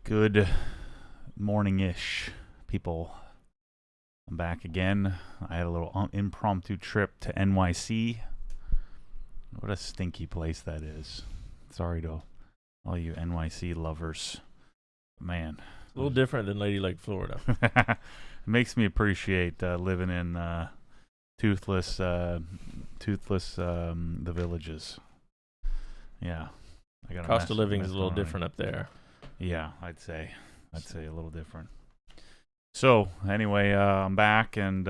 Good morning-ish, people. I'm back again. I had a little impromptu trip to NYC. What a stinky place that is. Sorry to all you NYC lovers. Man. A little different than Lady Lake, Florida. It makes me appreciate living in toothless, the villages. Yeah. Cost of living is a little different up there. Yeah, I'd say a little different. So anyway, I'm back and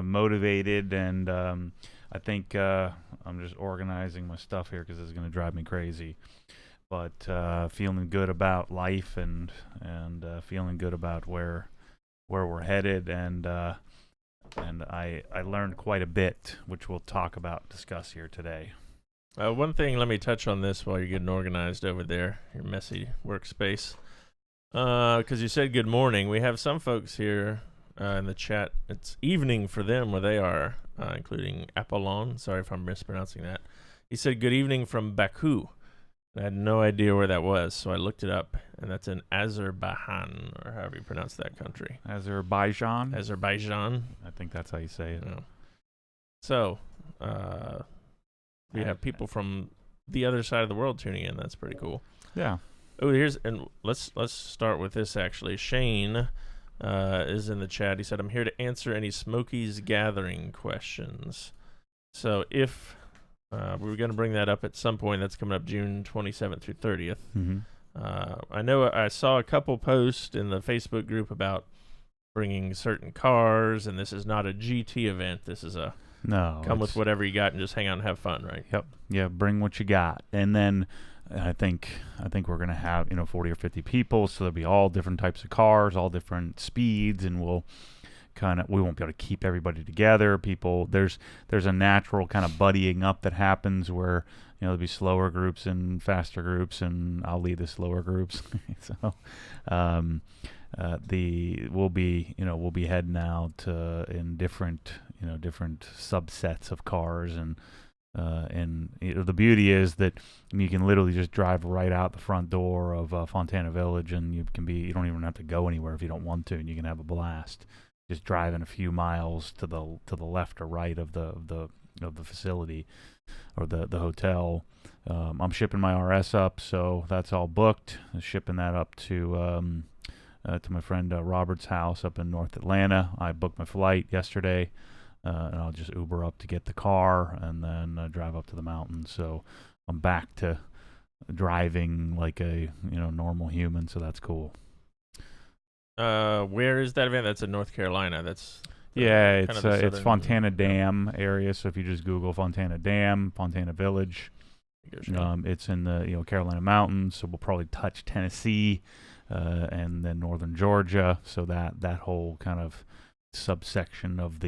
motivated, and I think I'm just organizing my stuff here because it's going to drive me crazy. But feeling good about life and feeling good about where we're headed, and I learned quite a bit, which we'll discuss here today. One thing, let me touch on this while you're getting organized over there, your messy workspace. Because you said good morning. We have some folks here in the chat. It's evening for them where they are, including Apollon. Sorry if I'm mispronouncing that. He said good evening from Baku. I had no idea where that was, so I looked it up, and that's in Azerbaijan, or however you pronounce that country. Azerbaijan? Azerbaijan. I think that's how you say it. Yeah. So, we have people from the other side of the world tuning in. That's pretty cool. Yeah. Oh, let's start with this actually. Shane is in the chat. He said, "I'm here to answer any Smokies gathering questions." So if we were going to bring that up at some point, that's coming up June 27th through 30th. Mm-hmm. I know I saw a couple posts in the Facebook group about bringing certain cars, and this is not a GT event. This is a come with whatever you got and just hang out and have fun, right? Yep. Yeah, bring what you got. And then I think we're going to have, 40 or 50 people, so there'll be all different types of cars, all different speeds, and we won't be able to keep everybody together. There's a natural kind of buddying up that happens where, there'll be slower groups and faster groups, and I'll lead the slower groups. So we'll be heading out in different subsets of cars, and the beauty is that you can literally just drive right out the front door of Fontana Village, and you don't even have to go anywhere if you don't want to, and you can have a blast just driving a few miles to the left or right of the facility or the hotel. I'm shipping my RS up, so that's all booked. I'm shipping that up to my friend Robert's house up in North Atlanta. I booked my flight yesterday, and I'll just Uber up to get the car and then drive up to the mountains. So I'm back to driving like a normal human, so that's cool. Where is that event? That's in North Carolina. It's Fontana Dam area. So if you just Google Fontana Dam, Fontana Village, it's in the Carolina mountains. So we'll probably touch Tennessee, and then northern Georgia. So that whole kind of subsection of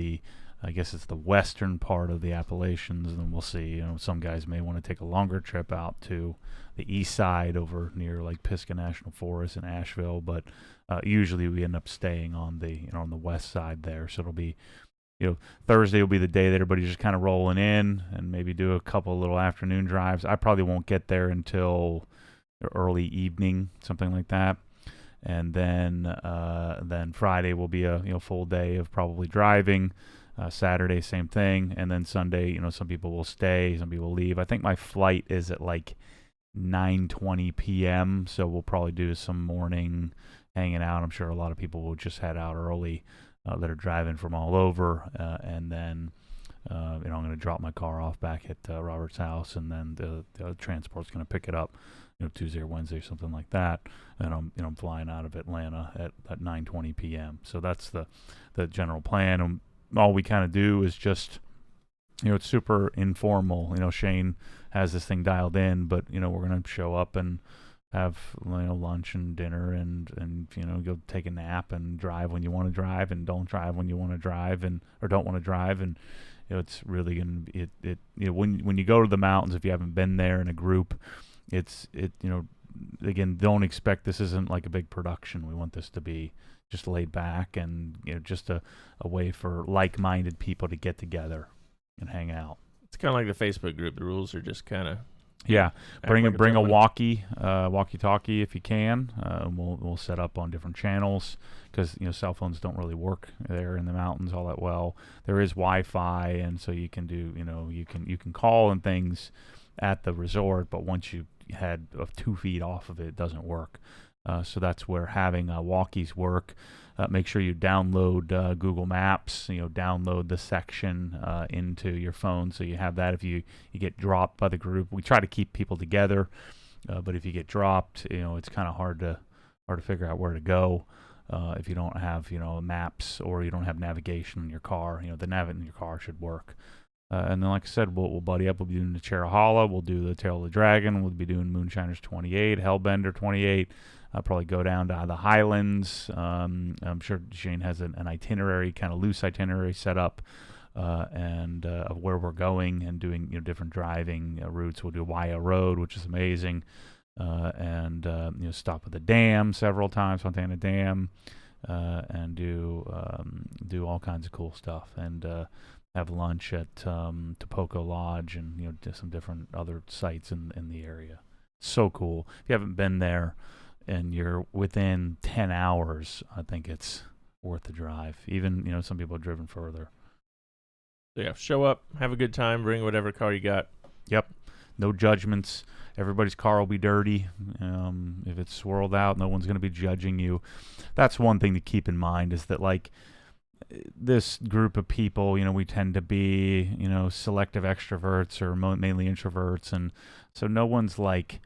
I guess it's the western part of the Appalachians, and then we'll see. Some guys may want to take a longer trip out to the east side over near like Pisgah National Forest in Asheville, but usually we end up staying on the west side there. So it'll be, Thursday will be the day that everybody's just kind of rolling in, and maybe do a couple little afternoon drives. I probably won't get there until early evening, something like that. And then Friday will be a full day of probably driving. Saturday, same thing, and then Sunday, some people will stay, some people will leave. I think my flight is at like 9:20 p.m., so we'll probably do some morning hanging out. I'm sure a lot of people will just head out early that are driving from all over, and then I'm going to drop my car off back at Robert's house, and then the transport's going to pick it up, Tuesday or Wednesday, something like that. And I'm flying out of Atlanta at 9:20 p.m. So that's the general plan. All we kind of do is just, it's super informal. Shane has this thing dialed in, but, we're going to show up and have, lunch and dinner and go take a nap and drive when you want to drive, and don't drive when you want to drive or don't want to drive. And, it's really going to be, when you go to the mountains, if you haven't been there in a group, again, don't expect, this isn't like a big production. We want this to be just laid back and just a way for like-minded people to get together and hang out. It's kind of like the Facebook group. The rules are just kind of Yeah, bring a walkie-talkie if you can. We'll set up on different channels because cell phones don't really work there in the mountains all that well. There is Wi-Fi, and so you can do you can call and things at the resort, but once you head 2 feet off of it, it doesn't work. So that's where having walkies work. Make sure you download Google Maps. Download the section into your phone, so you have that. If you get dropped by the group, we try to keep people together. But if you get dropped, it's kind of hard to figure out where to go if you don't have maps or you don't have navigation in your car. The nav in your car should work. And then, like I said, we'll buddy up. We'll be doing the Cherahalla. We'll do the Tail of the Dragon. We'll be doing Moonshiners 28, Hellbender 28. I'll probably go down to the Highlands. I'm sure Shane has an itinerary, kind of loose itinerary set up, and of where we're going and doing different driving routes. We'll do Waya Road, which is amazing, and stop at the dam several times, Fontana Dam, and do all kinds of cool stuff, and have lunch at Topoco Lodge and do some different other sites in the area. So cool. If you haven't been there and you're within 10 hours, I think it's worth the drive. Even, some people have driven further. So yeah, show up, have a good time, bring whatever car you got. Yep. No judgments. Everybody's car will be dirty. If it's swirled out, no one's going to be judging you. That's one thing to keep in mind, is that, like, this group of people, we tend to be, selective extroverts or mainly introverts. And so no one's like,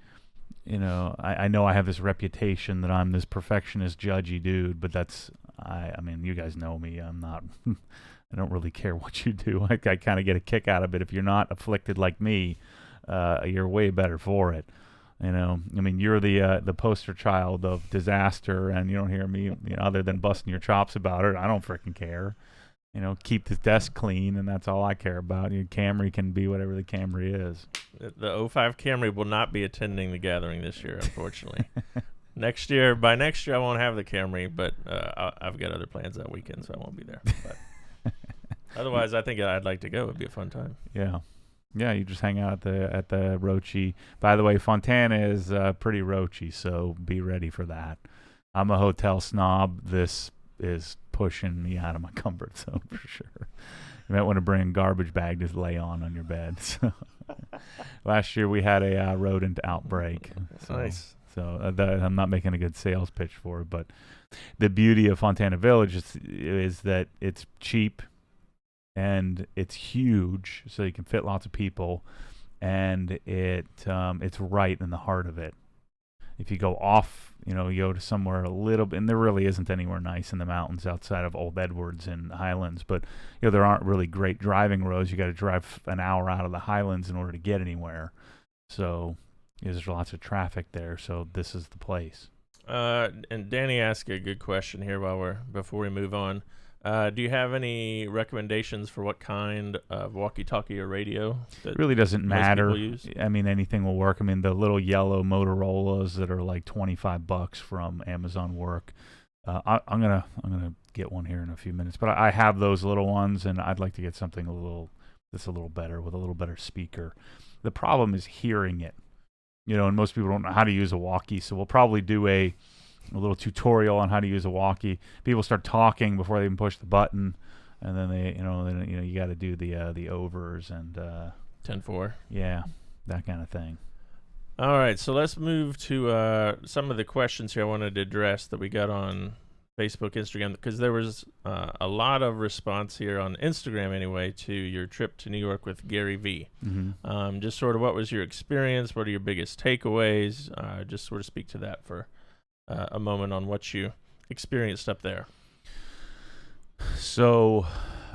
I know I have this reputation that I'm this perfectionist, judgy dude, but I mean, you guys know me. I'm not, I don't really care what you do. I kind of get a kick out of it. If you're not afflicted like me, you're way better for it. I mean, you're the poster child of disaster, and you don't hear me, other than busting your chops about it. I don't freaking care. Keep the desk clean, and that's all I care about. Your Camry can be whatever the Camry is. The 05 Camry will not be attending the gathering this year, unfortunately. By next year, I won't have the Camry, but I've got other plans that weekend, so I won't be there. But otherwise, I think I'd like to go. It'd be a fun time. Yeah. Yeah, you just hang out at the Roachy. By the way, Fontana is pretty roachy, so be ready for that. I'm a hotel snob. This is pushing me out of my comfort zone for sure. You might want to bring a garbage bag to lay on your bed. So, last year we had a rodent outbreak. So, nice. So I'm not making a good sales pitch for it, but the beauty of Fontana Village is that it's cheap. And it's huge, so you can fit lots of people, and it's right in the heart of it. If you go off, you go to somewhere a little bit, and there really isn't anywhere nice in the mountains outside of Old Edwards and Highlands, but there aren't really great driving roads. You got to drive an hour out of the Highlands in order to get anywhere. So there's lots of traffic there. So this is the place. And Danny asked a good question here before we move on. Do you have any recommendations for what kind of walkie-talkie or radio that really doesn't matter? Use? I mean, anything will work. I mean, the little yellow Motorola's that are like $25 from Amazon work. I'm gonna get one here in a few minutes, but I have those little ones, and I'd like to get something that's a little better with a little better speaker. The problem is hearing it, and most people don't know how to use a walkie, so we'll probably do a little tutorial on how to use a walkie. People start talking before they even push the button, and then you got to do the overs and 10-4. Yeah, that kind of thing. All right, so let's move to some of the questions here I wanted to address that we got on Facebook, Instagram, because there was a lot of response here on Instagram anyway to your trip to New York with GaryVee. Mm-hmm. Just sort of what was your experience? What are your biggest takeaways? Just sort of speak to that for a moment on what you experienced up there. So,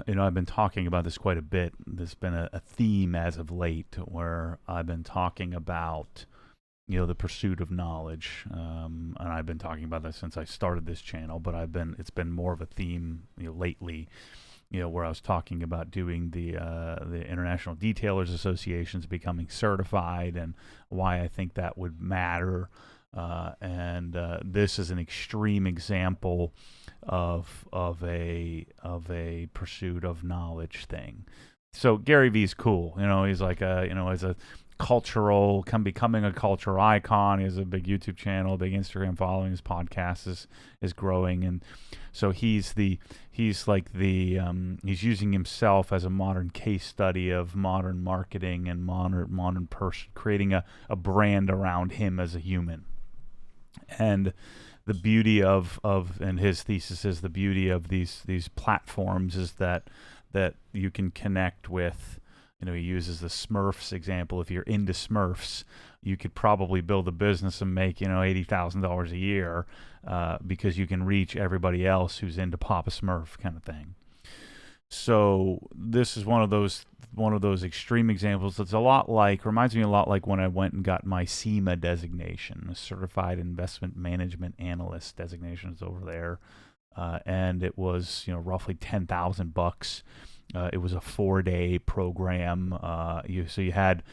I've been talking about this quite a bit. There's been a theme as of late where I've been talking about, the pursuit of knowledge. And I've been talking about that since I started this channel, but it's been more of a theme, lately, where I was talking about doing the International Detailers Associations becoming certified and why I think that would matter. And this is an extreme example of a pursuit of knowledge thing. So GaryVee's cool, he's like as a becoming a cultural icon. He has a big YouTube channel, big Instagram following. His podcast is growing, and so he's using himself as a modern case study of modern marketing and modern person, creating a brand around him as a human. And the beauty of and his thesis is the beauty of these platforms is that you can connect with. He uses the Smurfs example. If you're into Smurfs, you could probably build a business and make $80,000 a year because you can reach everybody else who's into Papa Smurf kind of thing. So this is one of those extreme examples. It's reminds me a lot like when I went and got my CIMA designation, a Certified Investment Management Analyst designation. Is over there, and it was roughly $10,000. It was a 4-day program. So you had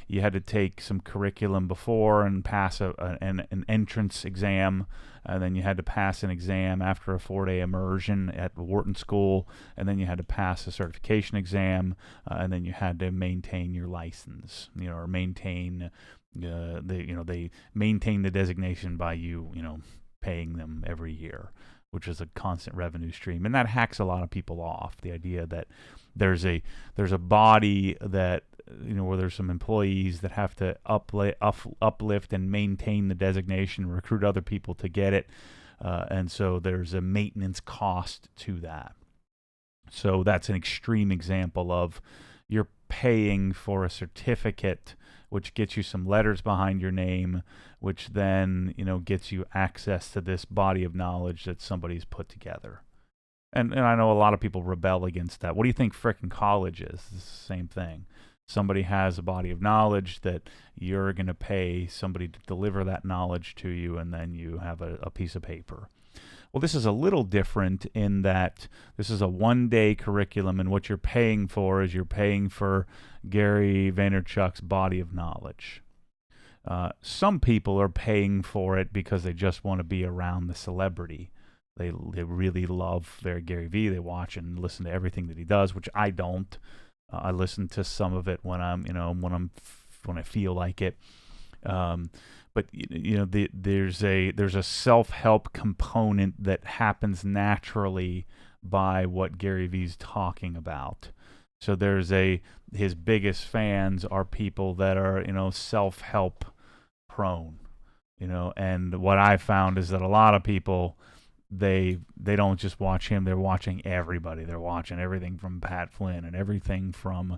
to take some curriculum before and pass an entrance exam, and then you had to pass an exam after a 4-day immersion at the Wharton School, and then you had to pass a certification exam, and then you had to maintain your license, or maintain they maintain the designation by paying them every year, which is a constant revenue stream, and that hacks a lot of people off. The idea that there's a body that where there's some employees that have to uplift and maintain the designation, recruit other people to get it, and so there's a maintenance cost to that. So that's an extreme example of you're paying for a certificate, which gets you some letters behind your name, which then gets you access to this body of knowledge that somebody's put together. And I know a lot of people rebel against that. What do you think frickin' college is? It's the same thing. Somebody has a body of knowledge that you're going to pay somebody to deliver that knowledge to you, and then you have a piece of paper. Well, this is a little different in that this is a 1-day curriculum, and what you're paying for is you're paying for Gary Vaynerchuk's body of knowledge. Some people are paying for it because they just want to be around the celebrity. They really love their GaryVee. They watch and listen to everything that he does, which I don't. I listen to some of it when I feel like it. But there's a self-help component that happens naturally by what GaryVee's talking about. So his biggest fans are people that are self-help prone, and what I found is that a lot of people they don't just watch him, they're watching everybody. They're watching everything from Pat Flynn and everything from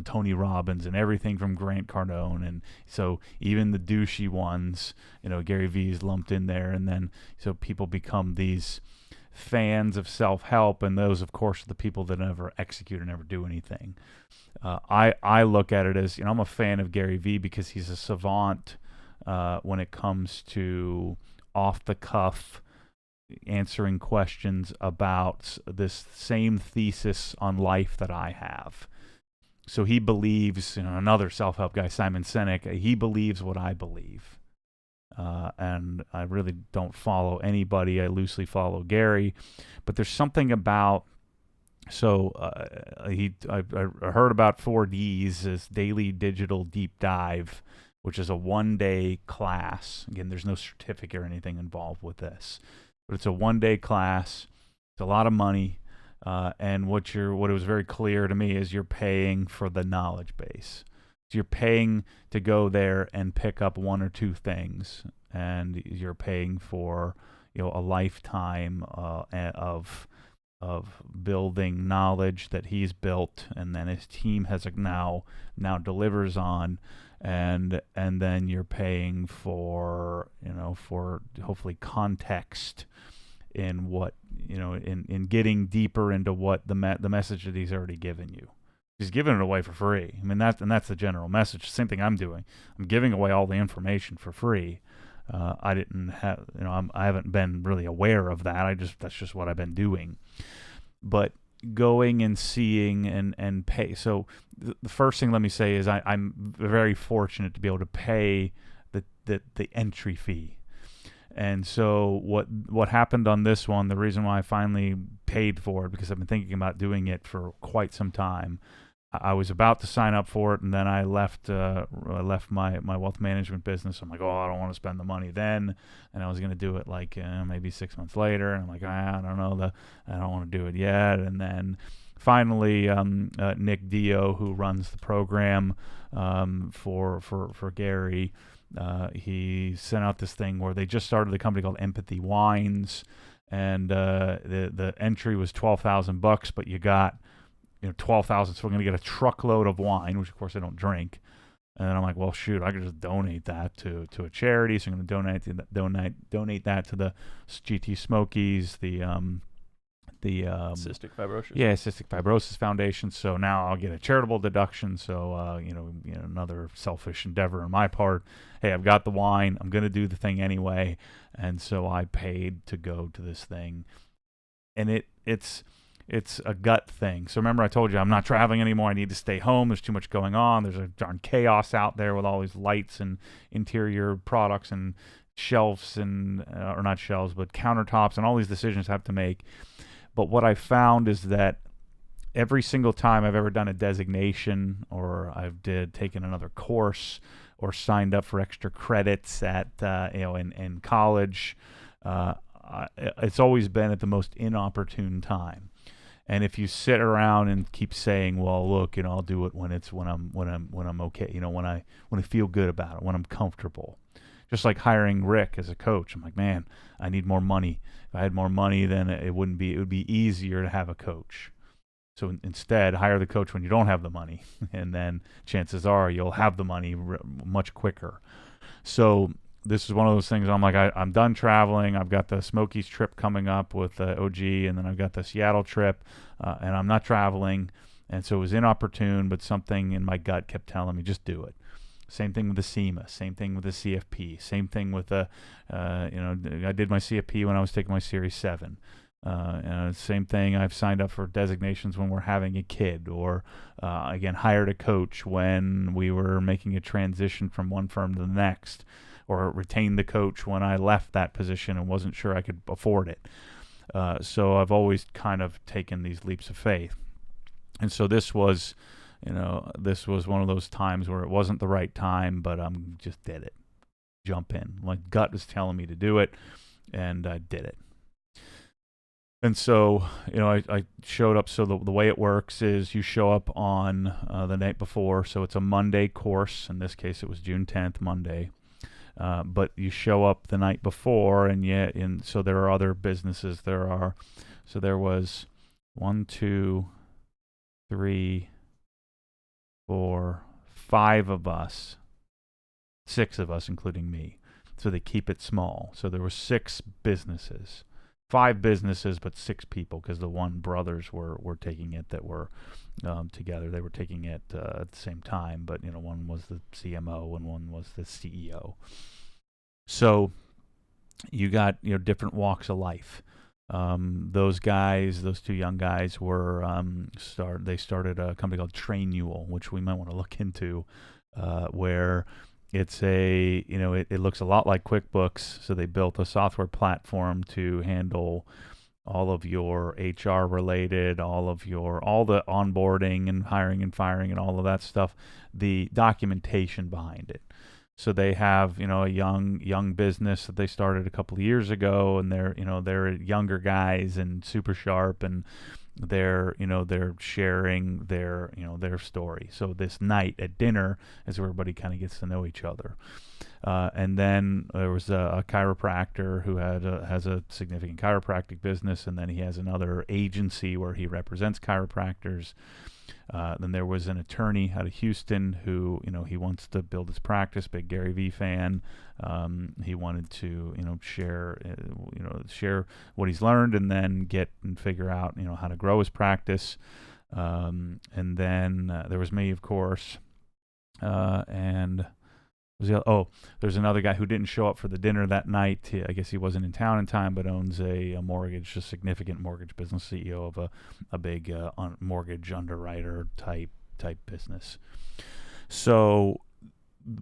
Tony Robbins and everything from Grant Cardone, and so even the douchey ones, GaryVee is lumped in there, and then so people become these fans of self-help, and those of course are the people that never execute or never do anything. I look at it as I'm a fan of GaryVee because he's a savant when it comes to off the cuff answering questions about this same thesis on life that I have. So he believes, another self-help guy, Simon Sinek, he believes what I believe. And I really don't follow anybody. I loosely follow Gary. But there's something about, I heard about 4Ds, this daily digital deep dive, which is a 1-day class. Again, there's no certificate or anything involved with this. But it's a 1-day class. It's a lot of money. And what it was very clear to me is you're paying for the knowledge base. So you're paying to go there and pick up 1 or 2 things, and you're paying for a lifetime of building knowledge that he's built, and then his team has now delivers on, and then you're paying for for hopefully context in what in getting deeper into what the message that he's already given you. He's giving it away for free. I mean, that's the general message. Same thing I'm doing. I'm giving away all the information for free. I didn't have, I haven't been really aware of that. That's just what I've been doing. But going and seeing and pay. So the first thing let me say is I'm very fortunate to be able to pay the entry fee. And so what happened on this one, the reason why I finally paid for it, because I've been thinking about doing it for quite some time, I was about to sign up for it, and then I left my wealth management business. I'm like, oh, I don't want to spend the money then, and I was going to do it like maybe 6 months later, and I'm like, I don't know, I don't want to do it yet. And then finally, Nick Dio, who runs the program for Gary, he sent out this thing where they just started a company called Empathy Wines, and the entry was $12,000, but you got 12,000, so we're going to get a truckload of wine, which of course I don't drink. And then I'm like, well, shoot, I could just donate that to a charity. So I'm going to donate that to the GT Smokies, the Cystic Fibrosis. Yeah, Cystic Fibrosis Foundation. So now I'll get a charitable deduction. So another selfish endeavor on my part. Hey, I've got the wine. I'm going to do the thing anyway. And so I paid to go to this thing, and it's a gut thing. So remember I told you I'm not traveling anymore. I need to stay home. There's too much going on. There's a darn chaos out there with all these lights and interior products and shelves and or not shelves, but countertops, and all these decisions I have to make. But what I found is that every single time I've ever done a designation, or I've taken another course, or signed up for extra credits at in college, it's always been at the most inopportune time. And if you sit around and keep saying, well, look, I'll do it when I'm okay, when I feel good about it, when I'm comfortable. Just like hiring Rick as a coach. I'm like, man, I need more money. If I had more money, then it would be easier to have a coach. So instead, hire the coach when you don't have the money, and then chances are you'll have the money much quicker. So this is one of those things. I'm like, I'm done traveling. I've got the Smokies trip coming up with OG, and then I've got the Seattle trip, and I'm not traveling. And so it was inopportune, but something in my gut kept telling me, just do it. Same thing with the SEMA, same thing with the CFP, same thing with the, I did my CFP when I was taking my Series 7. Same thing, I've signed up for designations when we're having a kid, or again, hired a coach when we were making a transition from one firm to the next, or retained the coach when I left that position and wasn't sure I could afford it. So I've always kind of taken these leaps of faith. And so this was one of those times where it wasn't the right time, but I just did it. Jump in. My gut was telling me to do it, and I did it. And so, I showed up. So the way it works is you show up on the night before. So it's a Monday course. In this case, it was June 10th, Monday. But you show up the night before, and so there are other businesses. So there was 1, 2, 3, 4, 5 of us, 6 of us, including me. So they keep it small. So there were 6 businesses, 5 businesses, but 6 people, because the one brothers were taking it that were together. They were taking it at the same time, but one was the CMO and one was the CEO. So you got different walks of life. Those 2 young guys were they started a company called Trainual, which we might want to look into, where it's it looks a lot like QuickBooks. So they built a software platform to handle all of your HR related, all the onboarding and hiring and firing and all of that stuff, the documentation behind it. So they have, a young business that they started a couple of years ago, and they're younger guys and super sharp, and they're sharing their story. So this night at dinner is where everybody kind of gets to know each other. And then there was a chiropractor who has a significant chiropractic business, and then he has another agency where he represents chiropractors. Then there was an attorney out of Houston who, he wants to build his practice, big GaryVee fan. He wanted to, share what he's learned, and then figure out, how to grow his practice. And then there was me, of course, and there's another guy who didn't show up for the dinner that night. I guess he wasn't in town in time, but owns a significant mortgage business, CEO of a big mortgage underwriter type business. So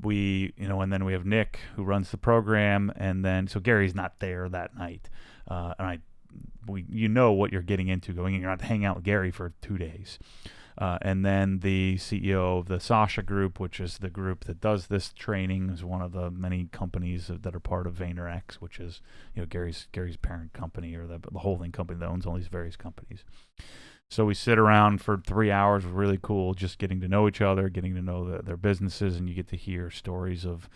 we, and then we have Nick who runs the program, and then so Gary's not there that night, and what you're getting into going in. You're not hanging out with Gary for 2 days. And then the CEO of the Sasha Group, which is the group that does this training, is one of the many companies that are part of VaynerX, which is Gary's parent company, or the holding company that owns all these various companies. So we sit around for 3 hours, really cool, just getting to know each other, getting to know their businesses, and you get to hear stories of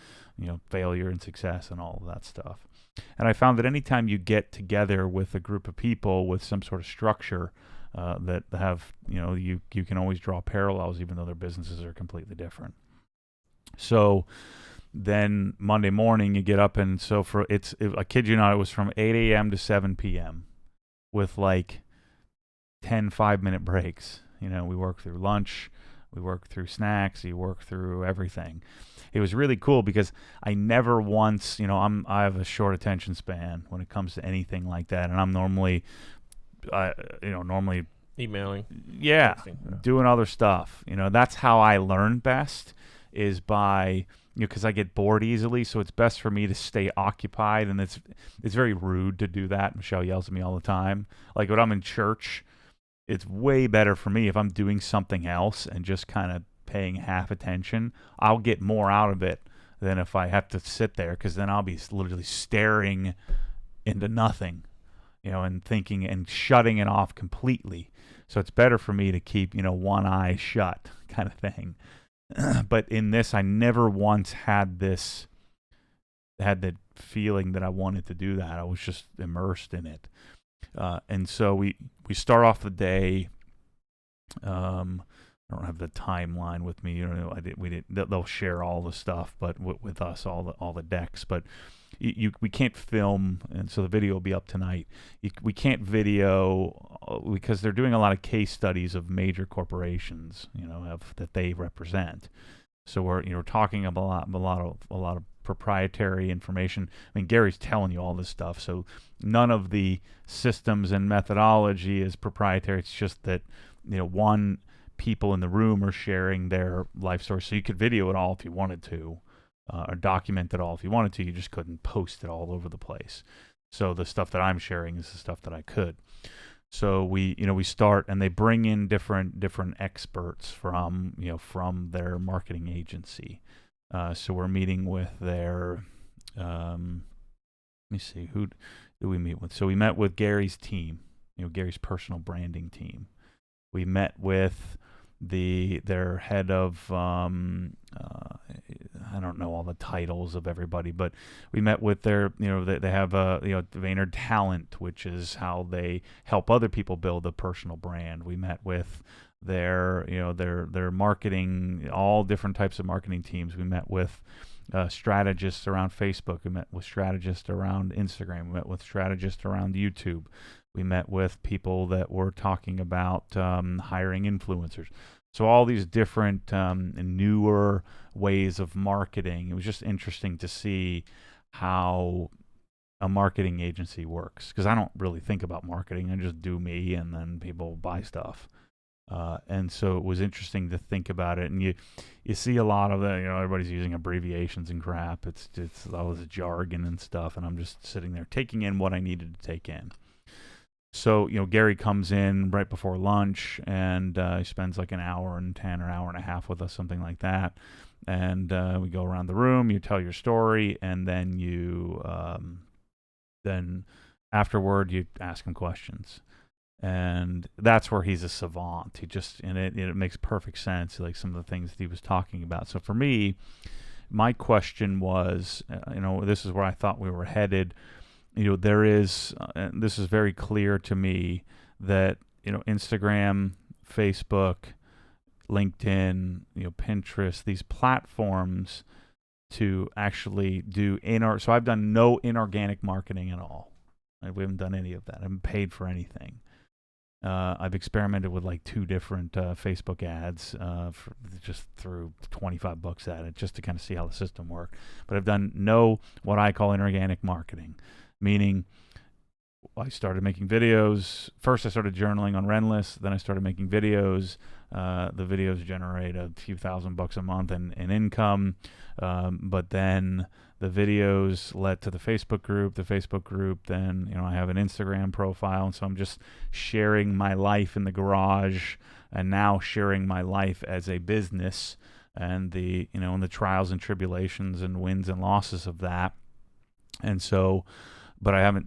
failure and success and all of that stuff. And I found that anytime you get together with a group of people with some sort of structure, that have, you can always draw parallels, even though their businesses are completely different. So then Monday morning you get up, and so I kid you not, it was from 8 a.m. to 7 p.m. with like 10 5-minute breaks. We work through lunch, we work through snacks, you work through everything. It was really cool because I never once, I have a short attention span when it comes to anything like that, and I'm normally emailing, doing other stuff. That's how I learn best, is by, because I get bored easily. So it's best for me to stay occupied, and it's very rude to do that. Michelle yells at me all the time. Like when I'm in church, it's way better for me if I'm doing something else and just kind of paying half attention. I'll get more out of it than if I have to sit there, because then I'll be literally staring into nothing, and thinking and shutting it off completely. So it's better for me to keep, one eye shut kind of thing. But in this, I never once had the feeling that I wanted to do that. I was just immersed in it. And so we start off the day. I don't have the timeline with me. They'll share all the stuff, but with us, all the decks. But we can't film, and so the video will be up tonight. We can't video because they're doing a lot of case studies of major corporations, that they represent. So we're talking about a lot of proprietary information. I mean, Gary's telling you all this stuff, so none of the systems and methodology is proprietary. It's just that people in the room are sharing their life story. So you could video it all if you wanted to, or document it all if you wanted to. You just couldn't post it all over the place. So the stuff that I'm sharing is the stuff that I could. So we start, and they bring in different experts from their marketing agency. So we're meeting with their, let me see, who do we meet with? So we met with Gary's team, Gary's personal branding team. We met with their head of, I don't know all the titles of everybody, but we met with their, they have Vayner Talent, which is how they help other people build a personal brand. We met with their marketing, all different types of marketing teams. We met with strategists around Facebook. We met with strategists around Instagram. We met with strategists around YouTube. We met with people that were talking about hiring influencers. So all these different newer ways of marketing. It was just interesting to see how a marketing agency works, because I don't really think about marketing. I just do me, and then people buy stuff. And so it was interesting to think about it, and you see a lot of that. Everybody's using abbreviations and crap. It's all this jargon and stuff, and I'm just sitting there taking in what I needed to take in. So Gary comes in right before lunch, and he spends like an hour and 10 or hour and a half with us, something like that. And we go around the room. You tell your story, and then then afterward you ask him questions. And that's where he's a savant. He just, and it makes perfect sense, like some of the things that he was talking about. So for me, my question was, this is where I thought we were headed. There is, this is very clear to me that, Instagram, Facebook, LinkedIn, Pinterest, these platforms to actually do so I've done no inorganic marketing at all. We haven't done any of that. I haven't paid for anything. I've experimented with like 2 different Facebook ads, just threw $25 at it just to kind of see how the system worked. But I've done no what I call inorganic marketing, meaning I started making videos. First, I started journaling on Renless. Then I started making videos. The videos generate a few $1,000 a month in income. But then The videos led to the Facebook group. The Facebook group, then, I have an Instagram profile. And so I'm just sharing my life in the garage, and now sharing my life as a business, and and the trials and tribulations and wins and losses of that. And so, but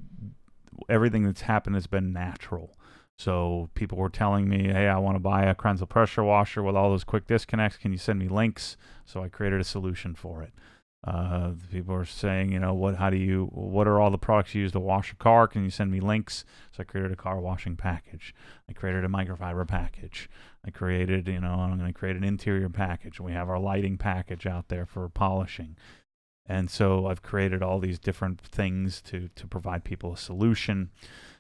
everything that's happened has been natural. So people were telling me, hey, I want to buy a Krenzel pressure washer with all those quick disconnects. Can you send me links? So I created a solution for it. People are saying, what are all the products you use to wash a car? Can you send me links? So I created a car washing package. I created a microfiber package. I created, I'm going to create an interior package. We have our lighting package out there for polishing. And so I've created all these different things to provide people a solution.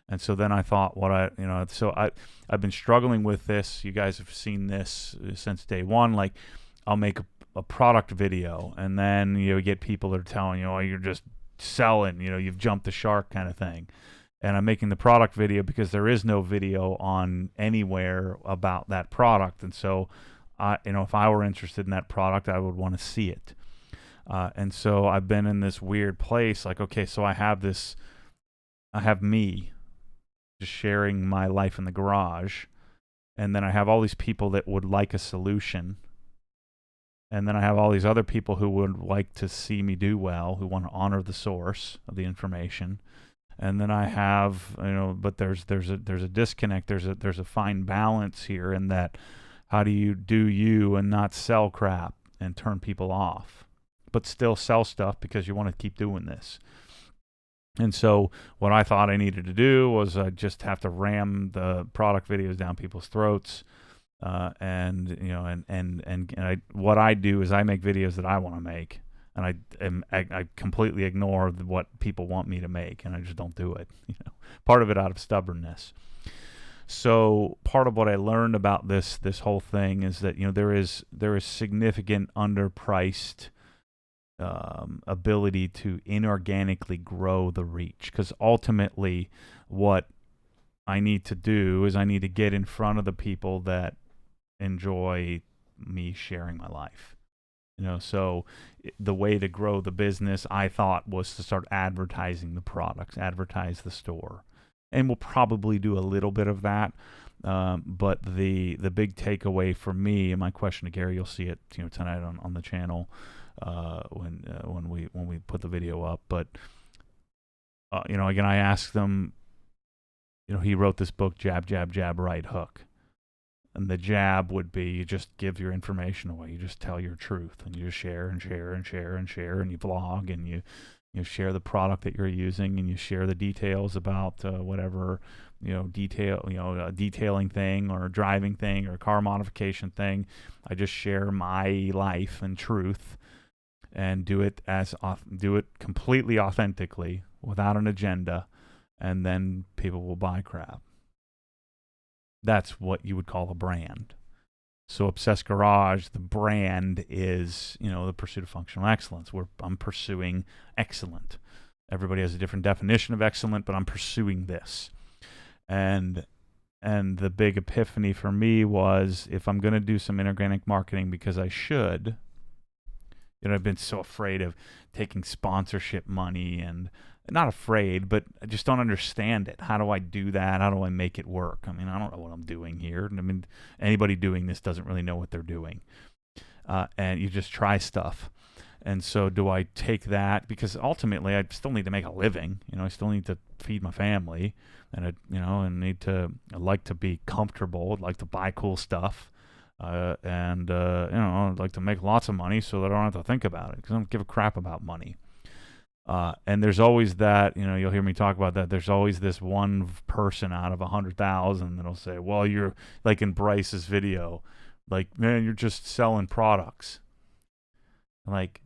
And so then I thought, I've been struggling with this. You guys have seen this since day one. Like, I'll make a product video, and then you get people that are telling you, oh, you're just selling, you've jumped the shark kind of thing. And I'm making the product video because there is no video on anywhere about that product. And so, if I were interested in that product, I would want to see it. And so I've been in this weird place, like, okay, so I have me just sharing my life in the garage, and then I have all these people that would like a solution, and then I have all these other people who would like to see me do well, who want to honor the source of the information. And then I have, but there's a disconnect. There's a fine balance here in that, how do you and not sell crap and turn people off, but still sell stuff because you want to keep doing this. And so what I thought I needed to do was just have to ram the product videos down people's throats. What I do is I make videos that I want to make, and I completely ignore what people want me to make, and I just don't do it. Part of it out of stubbornness. So part of what I learned about this whole thing is that there is significant underpriced ability to inorganically grow the reach, because ultimately what I need to do is I need to get in front of the people that enjoy me sharing my life. So the way to grow the business, I thought, was to start advertising the products, advertise the store, and we'll probably do a little bit of that. But the big takeaway for me, and my question to Gary, you'll see it tonight on the channel when we put the video up. But again, I asked them. He wrote this book, Jab, Jab, Jab, Right Hook. And the jab would be, you just give your information away. You just tell your truth, and you just share and share and share and share, and you vlog, and you share the product that you're using, and you share the details about whatever detailing thing or driving thing or car modification thing. I just share my life and truth, and do it completely authentically without an agenda, and then people will buy crap. That's what you would call a brand. So Obsessed Garage, the brand is, the pursuit of functional excellence. I'm pursuing excellent. Everybody has a different definition of excellent, but I'm pursuing this. And the big epiphany for me was, if I'm going to do some inorganic marketing, because I should, I've been so afraid of taking sponsorship money, and not afraid, but I just don't understand it. How do I do that? How do I make it work? I mean, I don't know what I'm doing here. I mean, anybody doing this doesn't really know what they're doing. And you just try stuff. And so do I take that? Because ultimately I still need to make a living. I still need to feed my family, and I like to be comfortable. I'd like to buy cool stuff. I'd like to make lots of money so that I don't have to think about it, because I don't give a crap about money. And there's always that, you'll hear me talk about that. There's always this one person out of 100,000 that'll say, well, you're like in Bryce's video, like, man, you're just selling products. Like,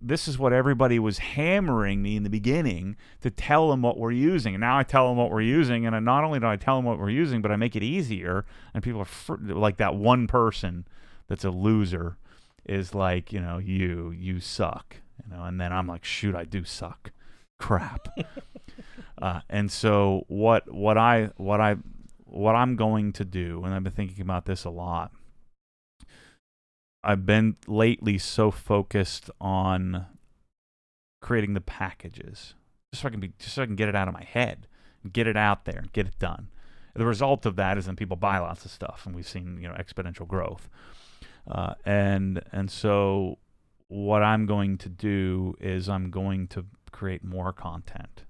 this is what everybody was hammering me in the beginning, to tell them what we're using. And now I tell them what we're using, and not only do I tell them what we're using, but I make it easier. And people are like, that one person that's a loser is like, you suck. And then I'm like, shoot, I do suck. Crap. And so what I'm going to do, and I've been thinking about this a lot, I've been lately so focused on creating the packages, just so I can get it out of my head, get it out there, get it done. The result of that is then people buy lots of stuff, and we've seen exponential growth. And so what I'm going to do is I'm going to create more content,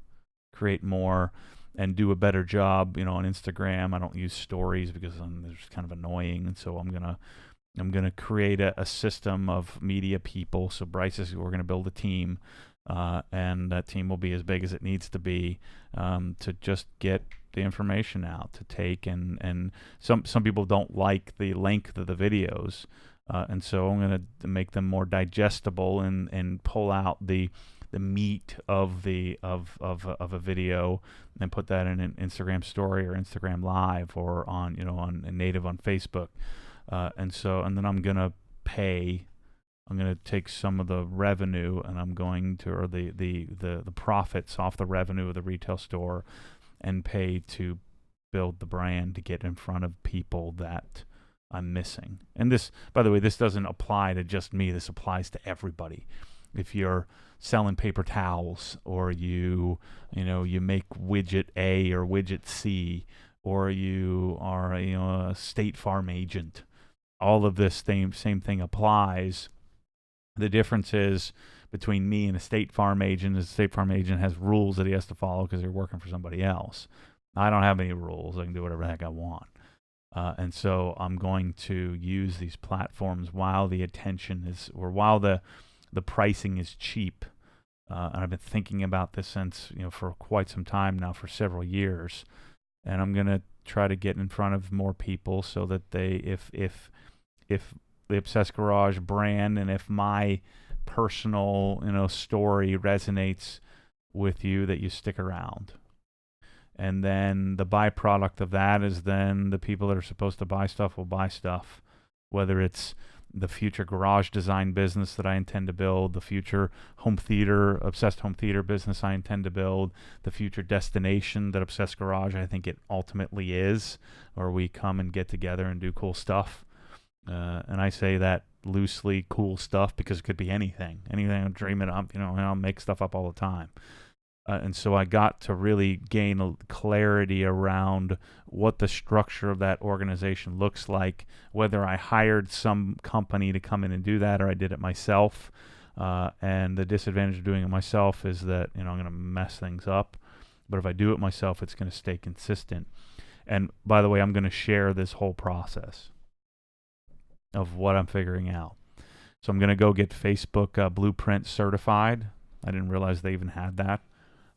create more, and do a better job. On Instagram, I don't use stories because they're just kind of annoying, and so I'm gonna create a system of media people. So we're gonna build a team, and that team will be as big as it needs to be, to just get the information out, to take and some people don't like the length of the videos, and so I'm going to make them more digestible and pull out the meat of a video and put that in an Instagram story or Instagram live or on native on Facebook, and then I'm going to take some of the revenue, and I'm going to, or the profits off the revenue of the retail store, and pay to build the brand to get in front of people that I'm missing. And this, by the way, this doesn't apply to just me. This applies to everybody. If you're selling paper towels, or you make widget A or widget C, or you are a State Farm agent, all of this same thing applies. The difference is between me and a State Farm agent is the State Farm agent has rules that he has to follow because they're working for somebody else. I don't have any rules. I can do whatever the heck I want. And so I'm going to use these platforms while the attention is, or while the pricing is cheap. And I've been thinking about this since, for quite some time now, for several years. And I'm going to try to get in front of more people so that if the Obsessed Garage brand, and if my personal story resonates with you, that you stick around. And then the byproduct of that is then the people that are supposed to buy stuff will buy stuff, whether it's the future garage design business that I intend to build, the future obsessed home theater business I intend to build, the future destination that Obsessed Garage I think it ultimately is, where we come and get together and do cool stuff. And I say that loosely, cool stuff, because it could be anything I'm dreaming up, and I'll make stuff up all the time. And so I got to really gain a clarity around what the structure of that organization looks like, whether I hired some company to come in and do that or I did it myself. And the disadvantage of doing it myself is that, I'm going to mess things up. But if I do it myself, it's going to stay consistent. And by the way, I'm going to share this whole process of what I'm figuring out. So I'm going to go get Facebook Blueprint certified. I didn't realize they even had that.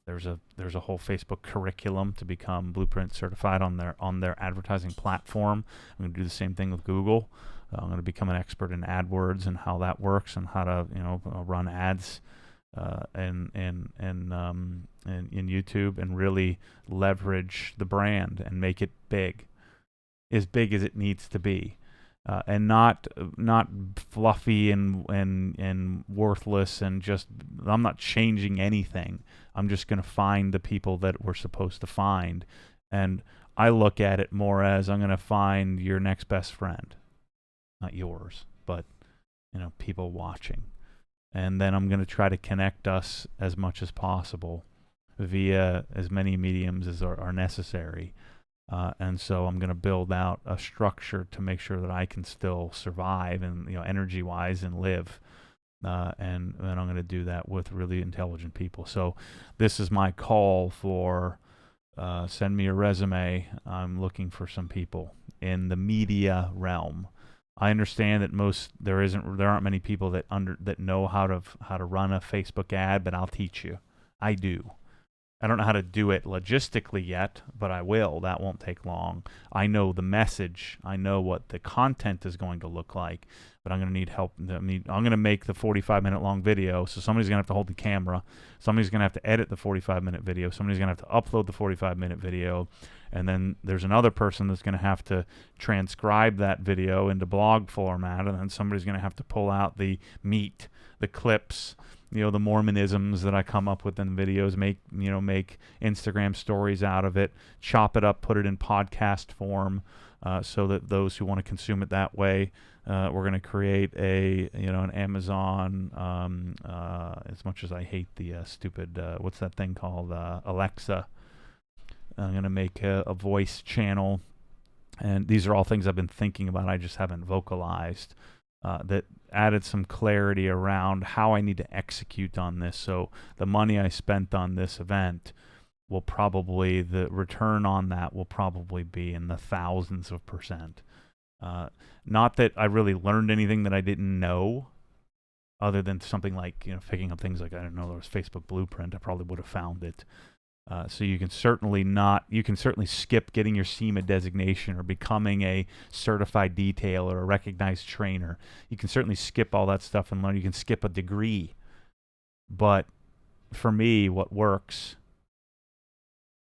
There's a whole Facebook curriculum to become Blueprint certified on their advertising platform. I'm going to do the same thing with Google. I'm going to become an expert in AdWords and how that works, and how to run ads in YouTube, and really leverage the brand and make it big as it needs to be. And not fluffy and worthless, and just, I'm not changing anything. I'm just going to find the people that we're supposed to find. And I look at it more as, I'm going to find your next best friend. Not yours, but people watching. And then I'm going to try to connect us as much as possible via as many mediums as are necessary. And so I'm going to build out a structure to make sure that I can still survive and energy-wise and live. And I'm going to do that with really intelligent people. So this is my call for send me a resume. I'm looking for some people in the media realm. I understand that there aren't many people that know how to run a Facebook ad, but I'll teach you. I do. I don't know how to do it logistically yet, but I will. That won't take long. I know the message. I know what the content is going to look like, but I'm going to need help. I'm going to make the 45-minute long video, so somebody's going to have to hold the camera. Somebody's going to have to edit the 45-minute video. Somebody's going to have to upload the 45-minute video, and then there's another person that's going to have to transcribe that video into blog format, and then somebody's going to have to pull out the meat, the clips, the Mormonisms that I come up with in the videos, make Instagram stories out of it, chop it up, put it in podcast form, so that those who want to consume it that way, we're going to create an Amazon. As much as I hate the stupid, what's that thing called, Alexa? I'm going to make a voice channel, and these are all things I've been thinking about. I just haven't vocalized. That added some clarity around how I need to execute on this. So the money I spent on this event will probably, the return on that will probably be in the thousands of %. Not that I really learned anything that I didn't know, other than something like, picking up things like, I don't know, there was Facebook Blueprint. I probably would have found it. So you can certainly skip getting your SEMA designation or becoming a certified detailer or a recognized trainer. You can certainly skip all that stuff and learn. You can skip a degree. But for me, what works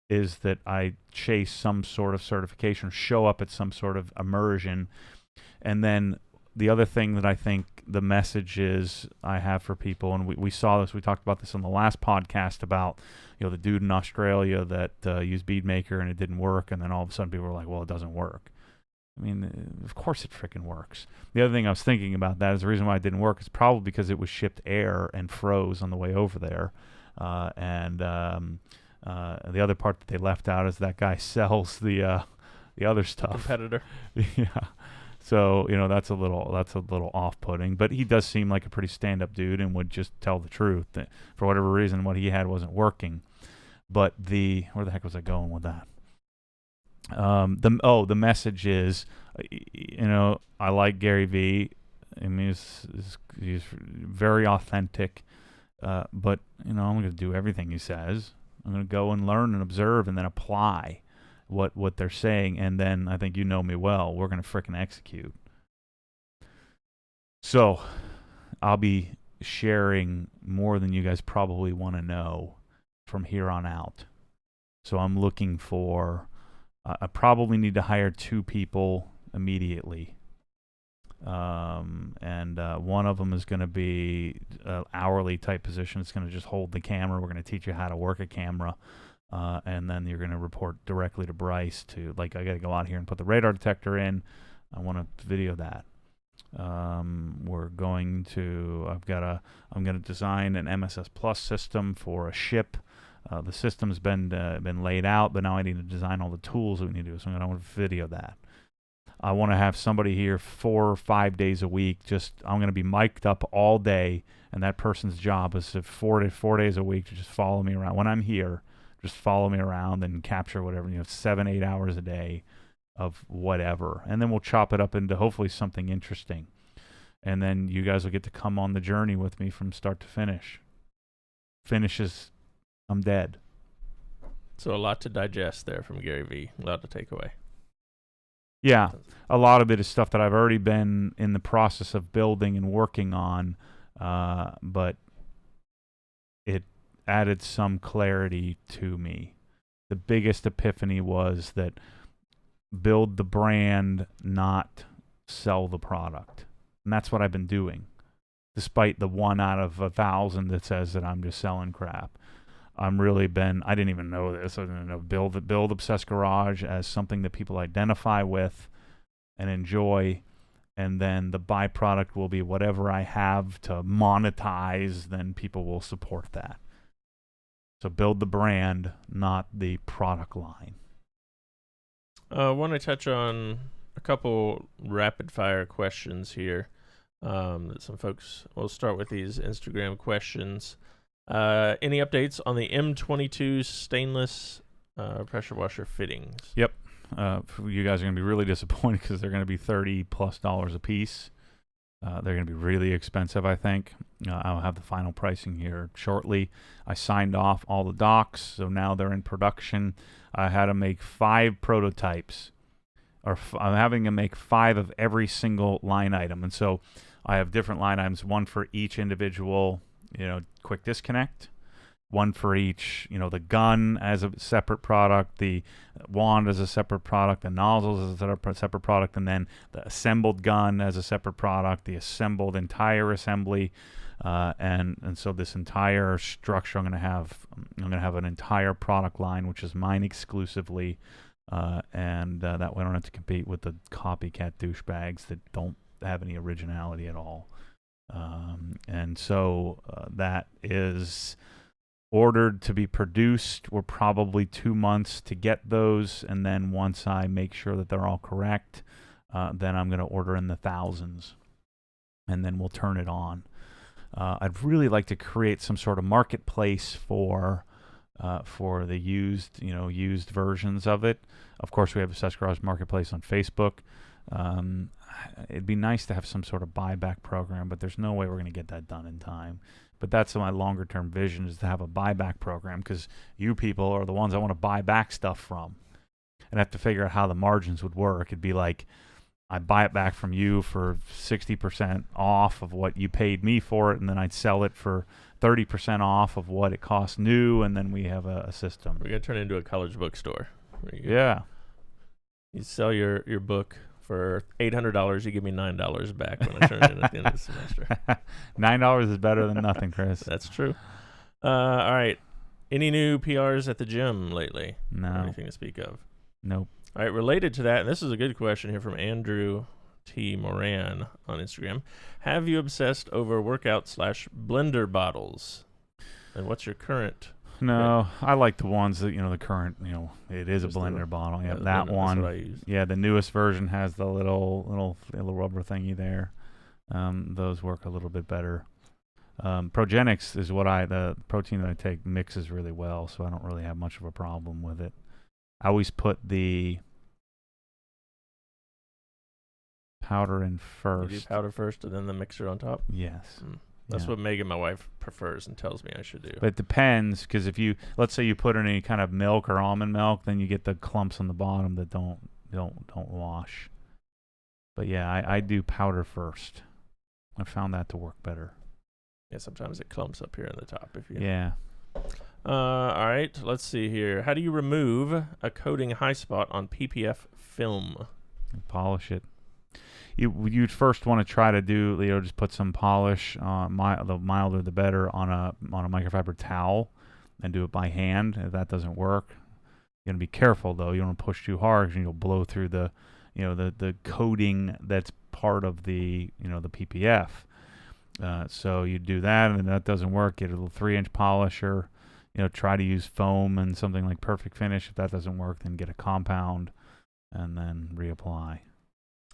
is that I chase some sort of certification, show up at some sort of immersion. And then the other thing that I think the message is I have for people, and we saw this, we talked about this on the last podcast about, the dude in Australia that used BeadMaker and it didn't work, and then all of a sudden people were like, well, it doesn't work. I mean, of course it freaking works. The other thing I was thinking about that is the reason why it didn't work is probably because it was shipped air and froze on the way over there. The other part that they left out is that guy sells the other stuff. Competitor. Yeah. So, that's a little off-putting, but he does seem like a pretty stand-up dude and would just tell the truth that for whatever reason what he had wasn't working. But where the heck was I going with that? The message is, I like GaryVee. I mean, he's very authentic, but I'm going to do everything he says. I'm going to go and learn and observe and then apply what they're saying, and then I think me well. We're going to frickin' execute. So I'll be sharing more than you guys probably want to know from here on out. So I'm looking for, I probably need to hire 2 people immediately. And one of them is going to be an hourly type position. It's going to just hold the camera. We're going to teach you how to work a camera. And then you're going to report directly to Bryce to, like, I got to go out here and put the radar detector in. I want to video that. I'm going to design an MSS Plus system for a ship. The system's been laid out, but now I need to design all the tools that we need to do. So I'm going to video that. I want to have somebody here 4 or 5 days a week. I'm going to be mic'd up all day, and that person's job is 4 days a week to just follow me around. When I'm here, just follow me around and capture whatever, 7-8 hours a day of whatever. And then we'll chop it up into hopefully something interesting. And then you guys will get to come on the journey with me from start to finish. Finishes, I'm dead. So a lot to digest there from GaryVee. A lot to take away. Yeah, a lot of it is stuff that I've already been in the process of building and working on, but it added some clarity to me. The biggest epiphany was that build the brand, not sell the product. And that's what I've been doing, despite the 1 out of 1,000 that says that I'm just selling crap. I didn't even know this. I didn't know build Obsessed Garage as something that people identify with and enjoy, and then the byproduct will be whatever I have to monetize, then people will support that. So build the brand, not the product line. I want to touch on a couple rapid-fire questions here. That some folks, we'll start with these Instagram questions. Any updates on the M22 stainless pressure washer fittings? Yep. You guys are going to be really disappointed because they're going to be $30+ a piece. They're going to be really expensive, I think. I'll have the final pricing here shortly. I signed off all the docs, so now they're in production. I had to make 5 prototypes, I'm having to make 5 of every single line item. And so I have different line items, one for each individual, quick disconnect, one for each, the gun as a separate product, the wand as a separate product, the nozzles as a separate product, and then the assembled gun as a separate product, the assembled entire assembly, and so this entire structure I'm going to have an entire product line, which is mine exclusively. and that way I don't have to compete with the copycat douchebags that don't have any originality at all. And so that is ordered to be produced. We're probably 2 months to get those, and then once I make sure that they're all correct, then I'm going to order in the thousands, and then we'll turn it on. I'd really like to create some sort of marketplace for the used versions of it. Of course, we have a Access Garage Marketplace on Facebook. It'd be nice to have some sort of buyback program, but there's no way we're going to get that done in time. But that's my longer-term vision, is to have a buyback program, because you people are the ones I want to buy back stuff from. And I have to figure out how the margins would work. It'd be like, I buy it back from you for 60% off of what you paid me for it, and then I'd sell it for 30% off of what it costs new, and then we have a system. We're going to turn it into a college bookstore. Yeah. You sell your book for $800, you give me $9 back when I turn it in at the end of the semester. $9 is better than nothing, Chris. That's true. All right. Any new PRs at the gym lately? No. Anything to speak of? Nope. All right. Related to that, and this is a good question here from Andrew T. Moran on Instagram. Have you obsessed over workout/blender bottles? And what's your current? No, I like the ones that, the current, it is just a blender bottle. Yeah, that one. That's what I use. Yeah, the newest version has the little rubber thingy there. Those work a little bit better. Progenics is the protein that I take mixes really well, so I don't really have much of a problem with it. I always put the powder in first. You do powder first and then the mixer on top? Yes. That's what Megan, my wife, prefers and tells me I should do. But it depends, because if let's say you put in any kind of milk or almond milk, then you get the clumps on the bottom that don't wash. But yeah, I do powder first. I found that to work better. Yeah, sometimes it clumps up here in the top. Yeah. All right, let's see here. How do you remove a coating high spot on PPF film? Polish it. You'd first want to try to do, just put some polish, the milder the better, on a microfiber towel, and do it by hand. If that doesn't work, you're gonna be careful though. You don't want to push too hard, because you'll blow through the coating that's part of the the PPF. So you do that, and if that doesn't work, get a little 3-inch polisher. Try to use foam and something like Perfect Finish. If that doesn't work, then get a compound, and then reapply.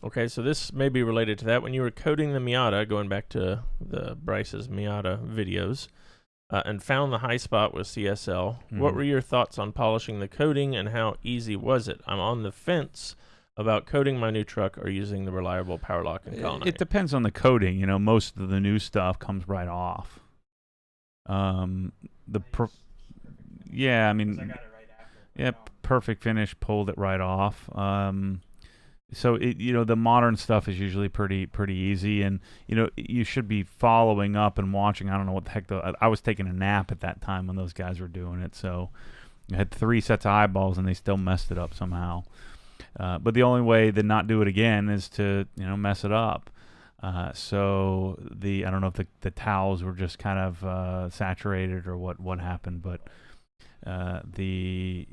Okay, so this may be related to that. When you were coating the Miata, going back to the Bryce's Miata videos, and found the high spot with CSL, what were your thoughts on polishing the coating, and how easy was it? I'm on the fence about coating my new truck or using the reliable Power Lock and Colonnade. It depends on the coating. Most of the new stuff comes right off. Yeah, I mean, I got it right after. Yeah, Perfect Finish pulled it right off. So the modern stuff is usually pretty easy, and you should be following up and watching. I don't know what the heck I was taking a nap at that time when those guys were doing it, so I had 3 sets of eyeballs and they still messed it up somehow. But the only way to not do it again is to mess it up. So I don't know if the towels were just kind of saturated or what happened, but the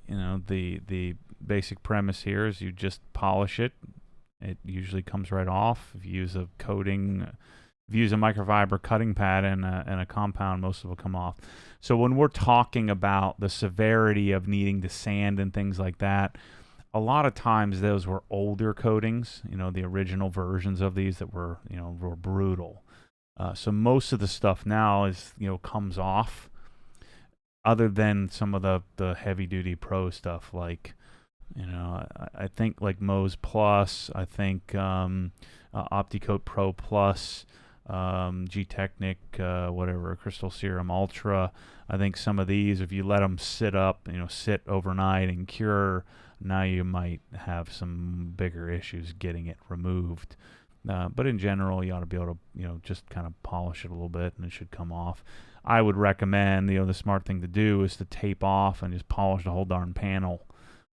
basic premise here is you just polish it. It usually comes right off. If you use a microfiber cutting pad and a compound, most of it will come off. So when we're talking about the severity of needing to sand and things like that, a lot of times those were older coatings, the original versions of these that were brutal. So most of the stuff now is comes off, other than some of the heavy duty pro stuff like I think like Mohs Plus, I think OptiCoat Pro Plus, G-Technic, whatever, Crystal Serum Ultra. I think some of these, if you let them sit overnight and cure, now you might have some bigger issues getting it removed. But in general, you ought to be able to, just kind of polish it a little bit, and it should come off. I would recommend, the smart thing to do is to tape off and just polish the whole darn panel,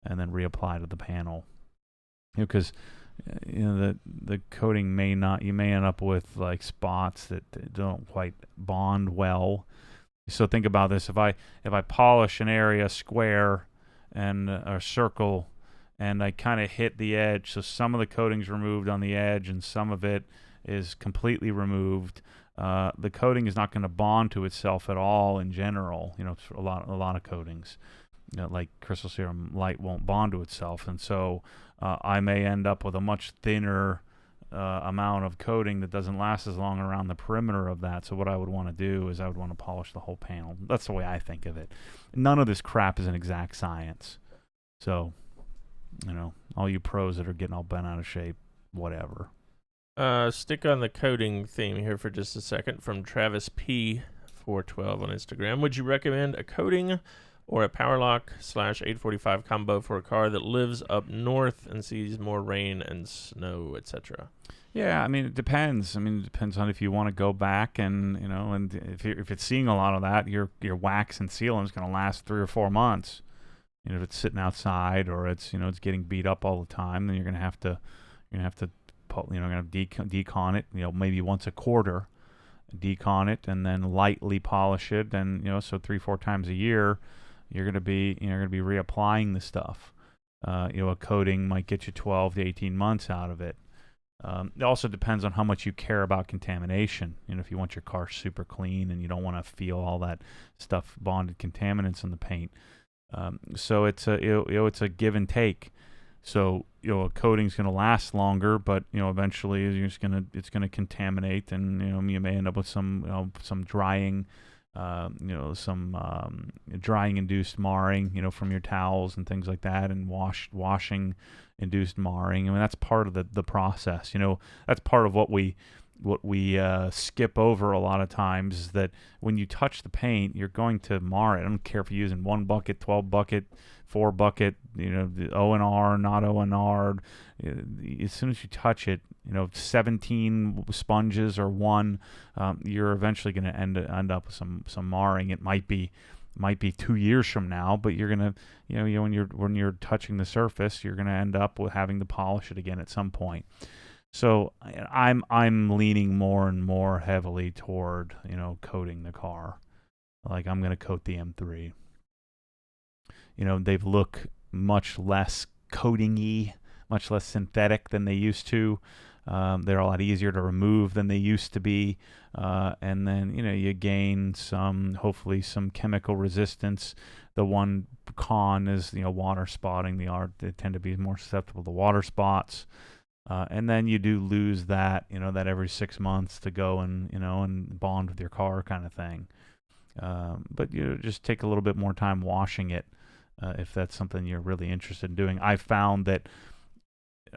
and then reapply to the panel. Because the coating you may end up with like spots that don't quite bond well. So think about this: if I polish an area square and a circle, and I kind of hit the edge. So some of the coating's removed on the edge, and some of it is completely removed. The coating is not going to bond to itself at all in general. For a lot of coatings, like crystal serum light won't bond to itself, and so I may end up with a much thinner amount of coating that doesn't last as long around the perimeter of that. So what I would want to do is I would want to polish the whole panel. That's the way I think of it. None of this crap is an exact science. So, all you pros that are getting all bent out of shape, whatever. Stick on the coating theme here for just a second from Travis P 412 on Instagram. Would you recommend a coating or a Powerlock/845 combo for a car that lives up north and sees more rain and snow, etc.? Yeah, it depends. It depends on if you want to go back and if it's seeing a lot of that, your wax and sealant is going to last 3 or 4 months. If it's sitting outside or it's it's getting beat up all the time, then you're going to have to decon it, maybe once a quarter, decon it, and then lightly polish it, and so 3-4 times a year, you're going to be reapplying the stuff. A coating might get you 12 to 18 months out of it. It also depends on how much you care about contamination. If you want your car super clean and you don't want to feel all that stuff, bonded contaminants in the paint. So it's a give and take. So a coating's going to last longer, but eventually it's going to contaminate, and you may end up with some drying, drying induced marring, from your towels and things like that, and washing induced marring. That's part of the process. That's part of what we skip over a lot of times, is that when you touch the paint, you're going to mar it. I don't care if you're using 1 bucket, 12 bucket, 4 bucket, the O&R, not O&R. As soon as you touch it, 17 sponges or 1, you're eventually going to end up with some marring. It might be 2 years from now, but you're gonna, when you're touching the surface, you're gonna end up with having to polish it again at some point. So I'm leaning more and more heavily toward coating the car. Like, I'm gonna coat the M3. They look much less coating-y, much less synthetic than they used to. They're a lot easier to remove than they used to be. And then, you gain hopefully some chemical resistance. The one con is, water spotting. They tend to be more susceptible to water spots. And then you do lose that, that every 6 months to go and bond with your car kind of thing. But just take a little bit more time washing it, if that's something you're really interested in doing. I found that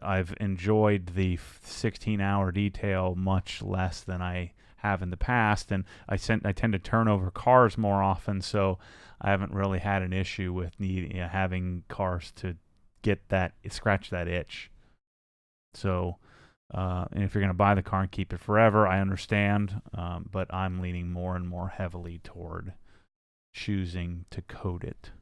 I've enjoyed the 16-hour detail much less than I have in the past, and I tend to turn over cars more often, so I haven't really had an issue with having cars to scratch that itch. So, and if you're going to buy the car and keep it forever, I understand, but I'm leaning more and more heavily toward choosing to coat it.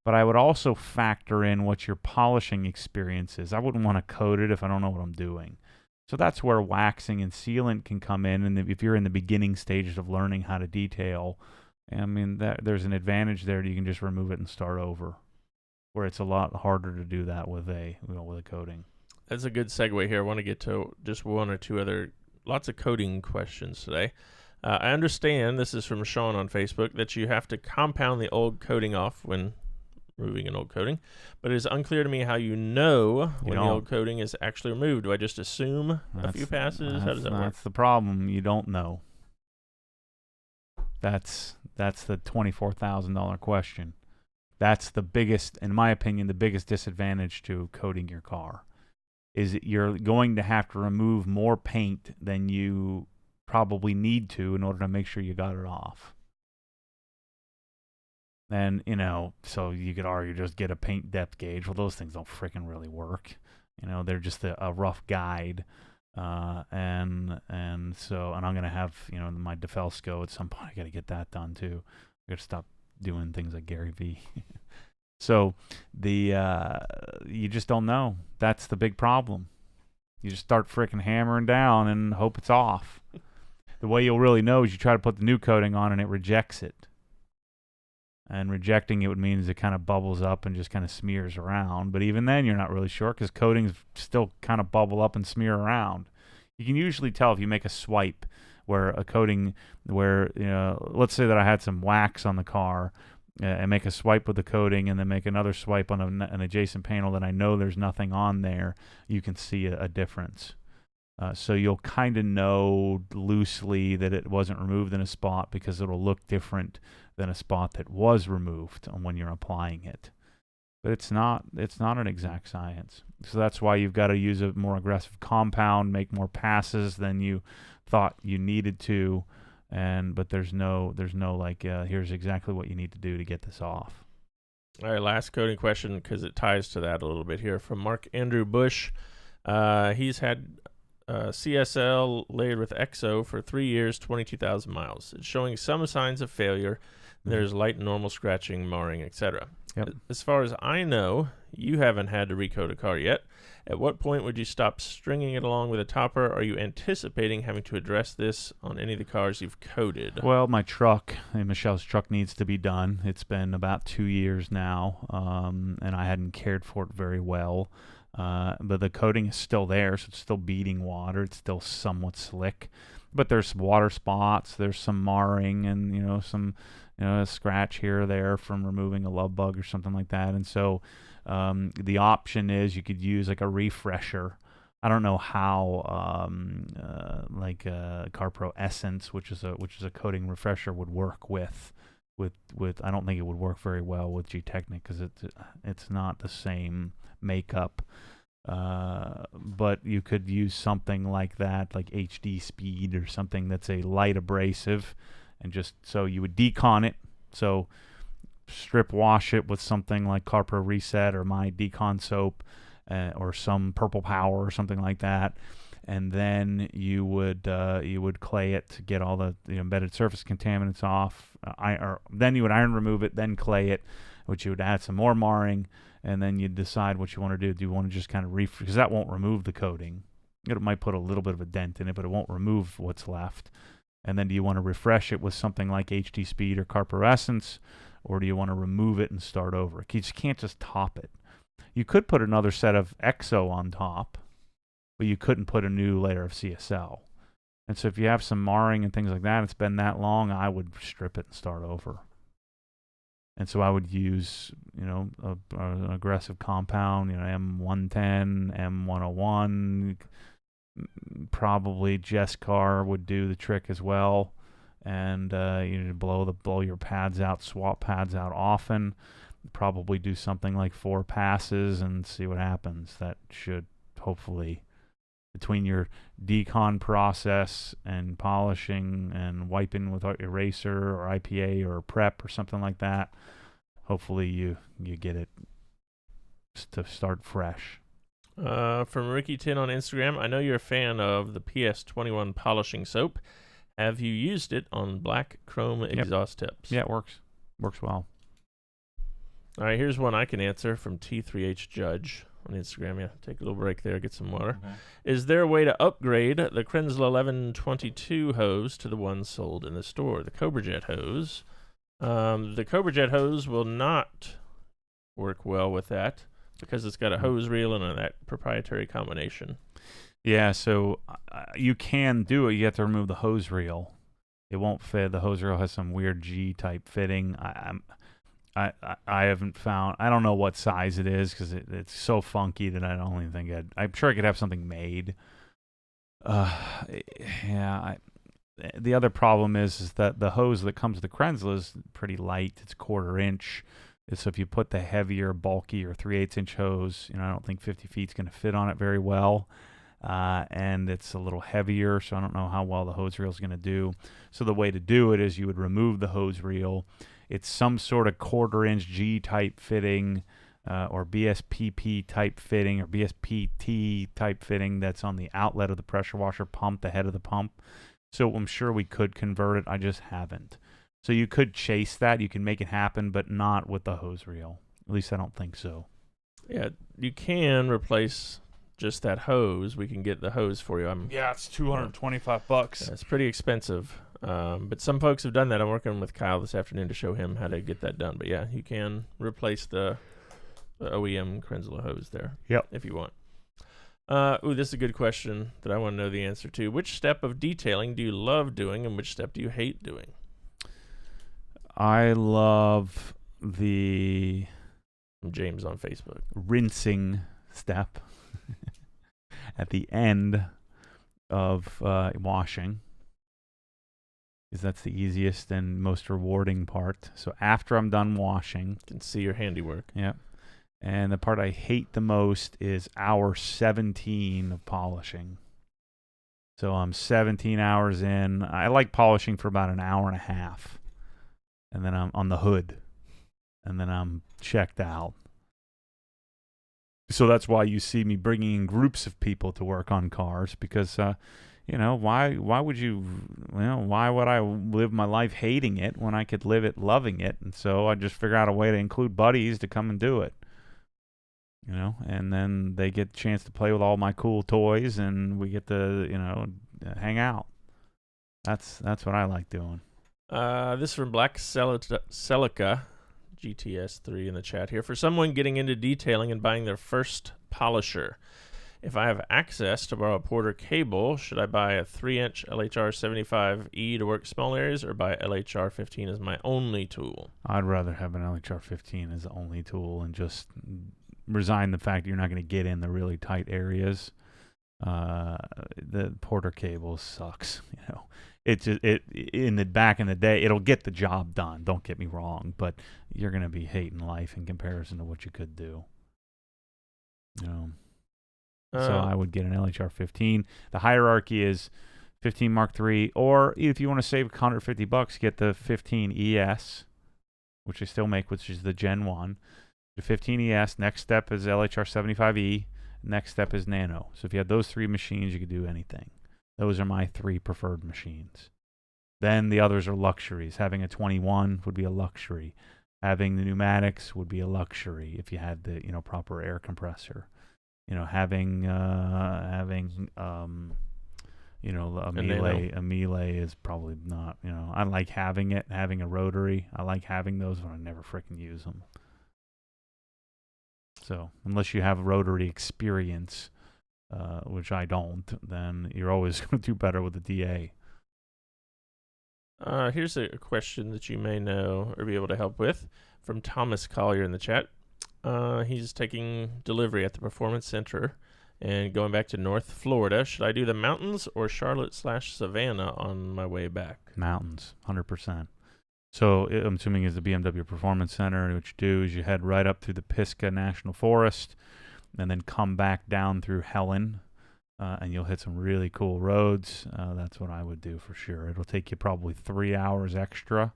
But I would also factor in what your polishing experience is. I wouldn't want to coat it if I don't know what I'm doing. So that's where waxing and sealant can come in. And if you're in the beginning stages of learning how to detail, there's an advantage there. You can just remove it and start over, where it's a lot harder to do that with a coating. That's a good segue here. I want to get to just one or two other, lots of coating questions today. I understand, this is from Sean on Facebook, that you have to compound the old coating off when removing an old coating, but it is unclear to me how you know when the old coating is actually removed. Do I just assume a few passes? How does that work? That's the problem. You don't know. That's the $24,000 question. That's the biggest, in my opinion, the biggest disadvantage to coating your car, is that you're going to have to remove more paint than you probably need to in order to make sure you got it off. And, so you could argue just get a paint depth gauge. Well, those things don't freaking really work. They're just a rough guide. And I'm going to have, my DeFelsco at some point. I got to get that done too. I got to stop doing things like GaryVee. So you just don't know. That's the big problem. You just start freaking hammering down and hope it's off. The way you'll really know is you try to put the new coating on and it rejects it. And rejecting it would mean it kind of bubbles up and just kind of smears around. But even then, you're not really sure because coatings still kind of bubble up and smear around. You can usually tell if you make a swipe where a coating, where, let's say that I had some wax on the car and make a swipe with the coating and then make another swipe on an adjacent panel that I know there's nothing on there, you can see a difference. So you'll kind of know loosely that it wasn't removed in a spot because it'll look different than a spot that was removed when you're applying it. But it's not an exact science. So that's why you've got to use a more aggressive compound, make more passes than you thought you needed to, but there's no like here's exactly what you need to do to get this off. All right, last coding question because it ties to that a little bit here from Mark Andrew Bush. He's had CSL layered with EXO for 3 years, 22,000 miles. It's showing some signs of failure. There's light normal scratching, marring, etc. Yep. As far as I know, you haven't had to recode a car yet. At what point would you stop stringing it along with a topper? Are you anticipating having to address this on any of the cars you've coded? Well, my truck, Michelle's truck, needs to be done. It's been about 2 years now, and I hadn't cared for it very well. But the coating is still there, so it's still beating water. It's still somewhat slick. But there's water spots, there's some marring, and some a scratch here or there from removing a love bug or something like that. And so the option is you could use like a refresher. I don't know how like CarPro Essence, which is a coating refresher, would work with. I don't think it would work very well with G-Technic because it's not the same makeup. But you could use something like that, like HD Speed or something that's a light abrasive, and just so you would decon it. So strip wash it with something like CarPro Reset or my decon soap, or some Purple Power or something like that, and then you would clay it to get all the embedded surface contaminants off. Then you would iron remove it, then clay it, which you would add some more marring, and then you decide what you want to do. Do you want to just kind of because that won't remove the coating. It might put a little bit of a dent in it, but it won't remove what's left. And then do you want to refresh it with something like HD Speed or CarPro Essence, or do you want to remove it and start over? You just can't just top it. You could put another set of EXO on top, but you couldn't put a new layer of CSL. And so if you have some marring and things like that, it's been that long, I would strip it and start over. And so I would use, an aggressive compound, M110, M101. Probably Jescar would do the trick as well. And blow your pads out, swap pads out often. Probably do something like 4 passes and see what happens. That should hopefully, between your decon process and polishing and wiping with eraser or IPA or prep or something like that, hopefully you get it to start fresh. From Ricky Tin on Instagram, I know you're a fan of the PS21 polishing soap. Have you used it on black chrome exhaust tips? Yeah, it works. Works well. All right, here's one I can answer from T3H Judge on Instagram. Yeah, take a little break there, get some water. Okay. Is there a way to upgrade the Krenzler 1122 hose to the one sold in the store? The Cobra Jet hose. The Cobra Jet hose will not work well with that because it's got a hose reel and that proprietary combination. Yeah, so you can do it. You have to remove the hose reel. It won't fit. The hose reel has some weird G-type fitting. I haven't found. I don't know what size it is because it's so funky that I don't even think I'm sure I could have something made. Yeah. The other problem is that the hose that comes with the Krenzler is pretty light. It's 1/4 inch. So if you put the heavier, bulkier 3/8 inch hose, I don't think 50 feet is going to fit on it very well. And it's a little heavier, so I don't know how well the hose reel is going to do. So the way to do it is you would remove the hose reel. It's some sort of 1/4 inch G-type fitting, or BSPP type fitting, or BSPT type fitting that's on the outlet of the pressure washer pump, the head of the pump. So I'm sure we could convert it. I just haven't. So you could chase that. You can make it happen, but not with the hose reel. At least I don't think so. Yeah, you can replace just that hose. We can get the hose for you. Yeah, it's $225. It's pretty expensive. But some folks have done that. I'm working with Kyle this afternoon to show him how to get that done. But yeah, you can replace the OEM Krenzler hose there. Yep. If you want. This is a good question that I want to know the answer to. Which step of detailing do you love doing, and which step do you hate doing? I love the From James on Facebook. rinsing step at the end of washing, because that's the easiest and most rewarding part. So after I'm done washing, You can see your handiwork. yeah. And the part I hate the most is hour 17 of polishing. So I'm 17 hours in. I like polishing for about an hour and a half. And then I'm on the hood. And then I'm checked out. So that's why you see me bringing in groups of people to work on cars, because, why would I live my life hating it when I could live it loving it? And so I just figure out a way to include buddies to come and do it. And then they get a chance to play with all my cool toys, and we get to, hang out. That's what I like doing. This is from Black Celica, GTS3 in the chat here. For someone getting into detailing and buying their first polisher, if I have access to borrow a Porter cable, should I buy a 3-inch LHR 75E to work small areas, or buy LHR 15 as my only tool? I'd rather have an LHR 15 as the only tool and just resign the fact that you're not going to get in the really tight areas. The Porter cable sucks. It's just, back in the day, it'll get the job done. Don't get me wrong, but you're going to be hating life in comparison to what you could do. So I would get an LHR 15. The hierarchy is 15 Mark III, or if you want to save $150, get the 15 ES, which they still make, which is the Gen 1. The 15 ES, next step is LHR 75E, next step is Nano. So if you have those three machines, you could do anything. Those are my three preferred machines. Then the others are luxuries. Having a 21 would be a luxury. Having the pneumatics would be a luxury if you had the proper air compressor. Having a melee is probably not. I like having it, having a rotary. I like having those, but I never frickin' use them. So unless you have rotary experience, which I don't, then you're always going to do better with the DA. Here's a question that you may know or be able to help with from Thomas Collier in the chat. He's taking delivery at the Performance Center and going back to North Florida. Should I do the mountains or Charlotte/Savannah on my way back? Mountains, 100%. So I'm assuming it's the BMW Performance Center. What you do is you head right up through the Pisgah National Forest and then come back down through Helen, and you'll hit some really cool roads. That's what I would do for sure. It'll take you probably 3 hours extra.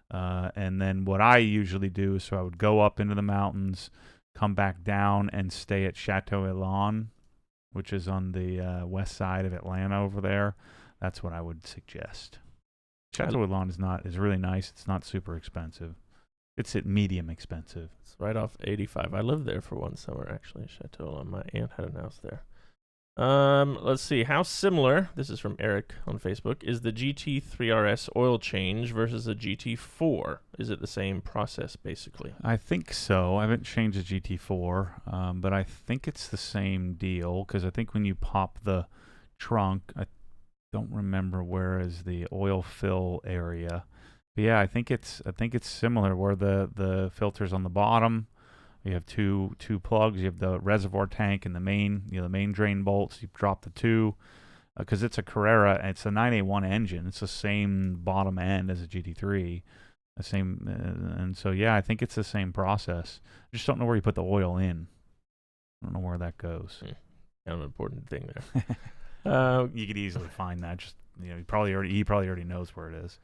And then what I usually do is, so I would go up into the mountains, come back down, and stay at Chateau Elan, which is on the west side of Atlanta over there. That's what I would suggest. Chateau Elan is really nice. It's not super expensive. It's at medium expensive. It's right off 85. I lived there for one summer, actually. Chateau Elan. My aunt had a house there. Let's see. How similar, this is from Eric on Facebook, is the GT3 RS oil change versus the GT4? Is it the same process, basically? I think so. I haven't changed the GT4, but I think it's the same deal, because I think when you pop the trunk, I don't remember where is the oil fill area. But yeah, I think it's similar, where the filter's on the bottom. You have two plugs. You have the reservoir tank and the main drain bolts. You drop the two, because it's a Carrera. It's a 9A1 engine. It's the same bottom end as a GT3, the same. And so yeah, I think it's the same process. I just don't know where you put the oil in. I don't know where that goes. Kind of an important thing there. You could easily find that. Just he probably already knows where it is.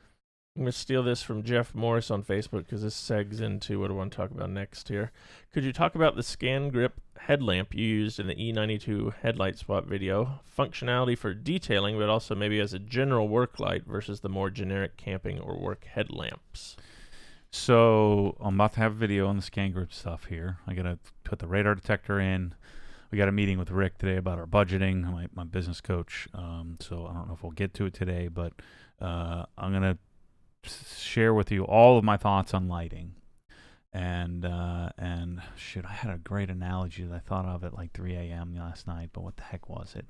I'm going to steal this from Jeff Morris on Facebook, because this segs into what I want to talk about next here. Could you talk about the Scan Grip headlamp you used in the E92 headlight swap video? Functionality for detailing, but also maybe as a general work light versus the more generic camping or work headlamps. So I'm about to have a video on the Scan Grip stuff here. I got to put the radar detector in. We got a meeting with Rick today about our budgeting, my business coach. So I don't know if we'll get to it today, but I'm going to share with you all of my thoughts on lighting. And shoot, I had a great analogy that I thought of at like 3 a.m. last night, but what the heck was it?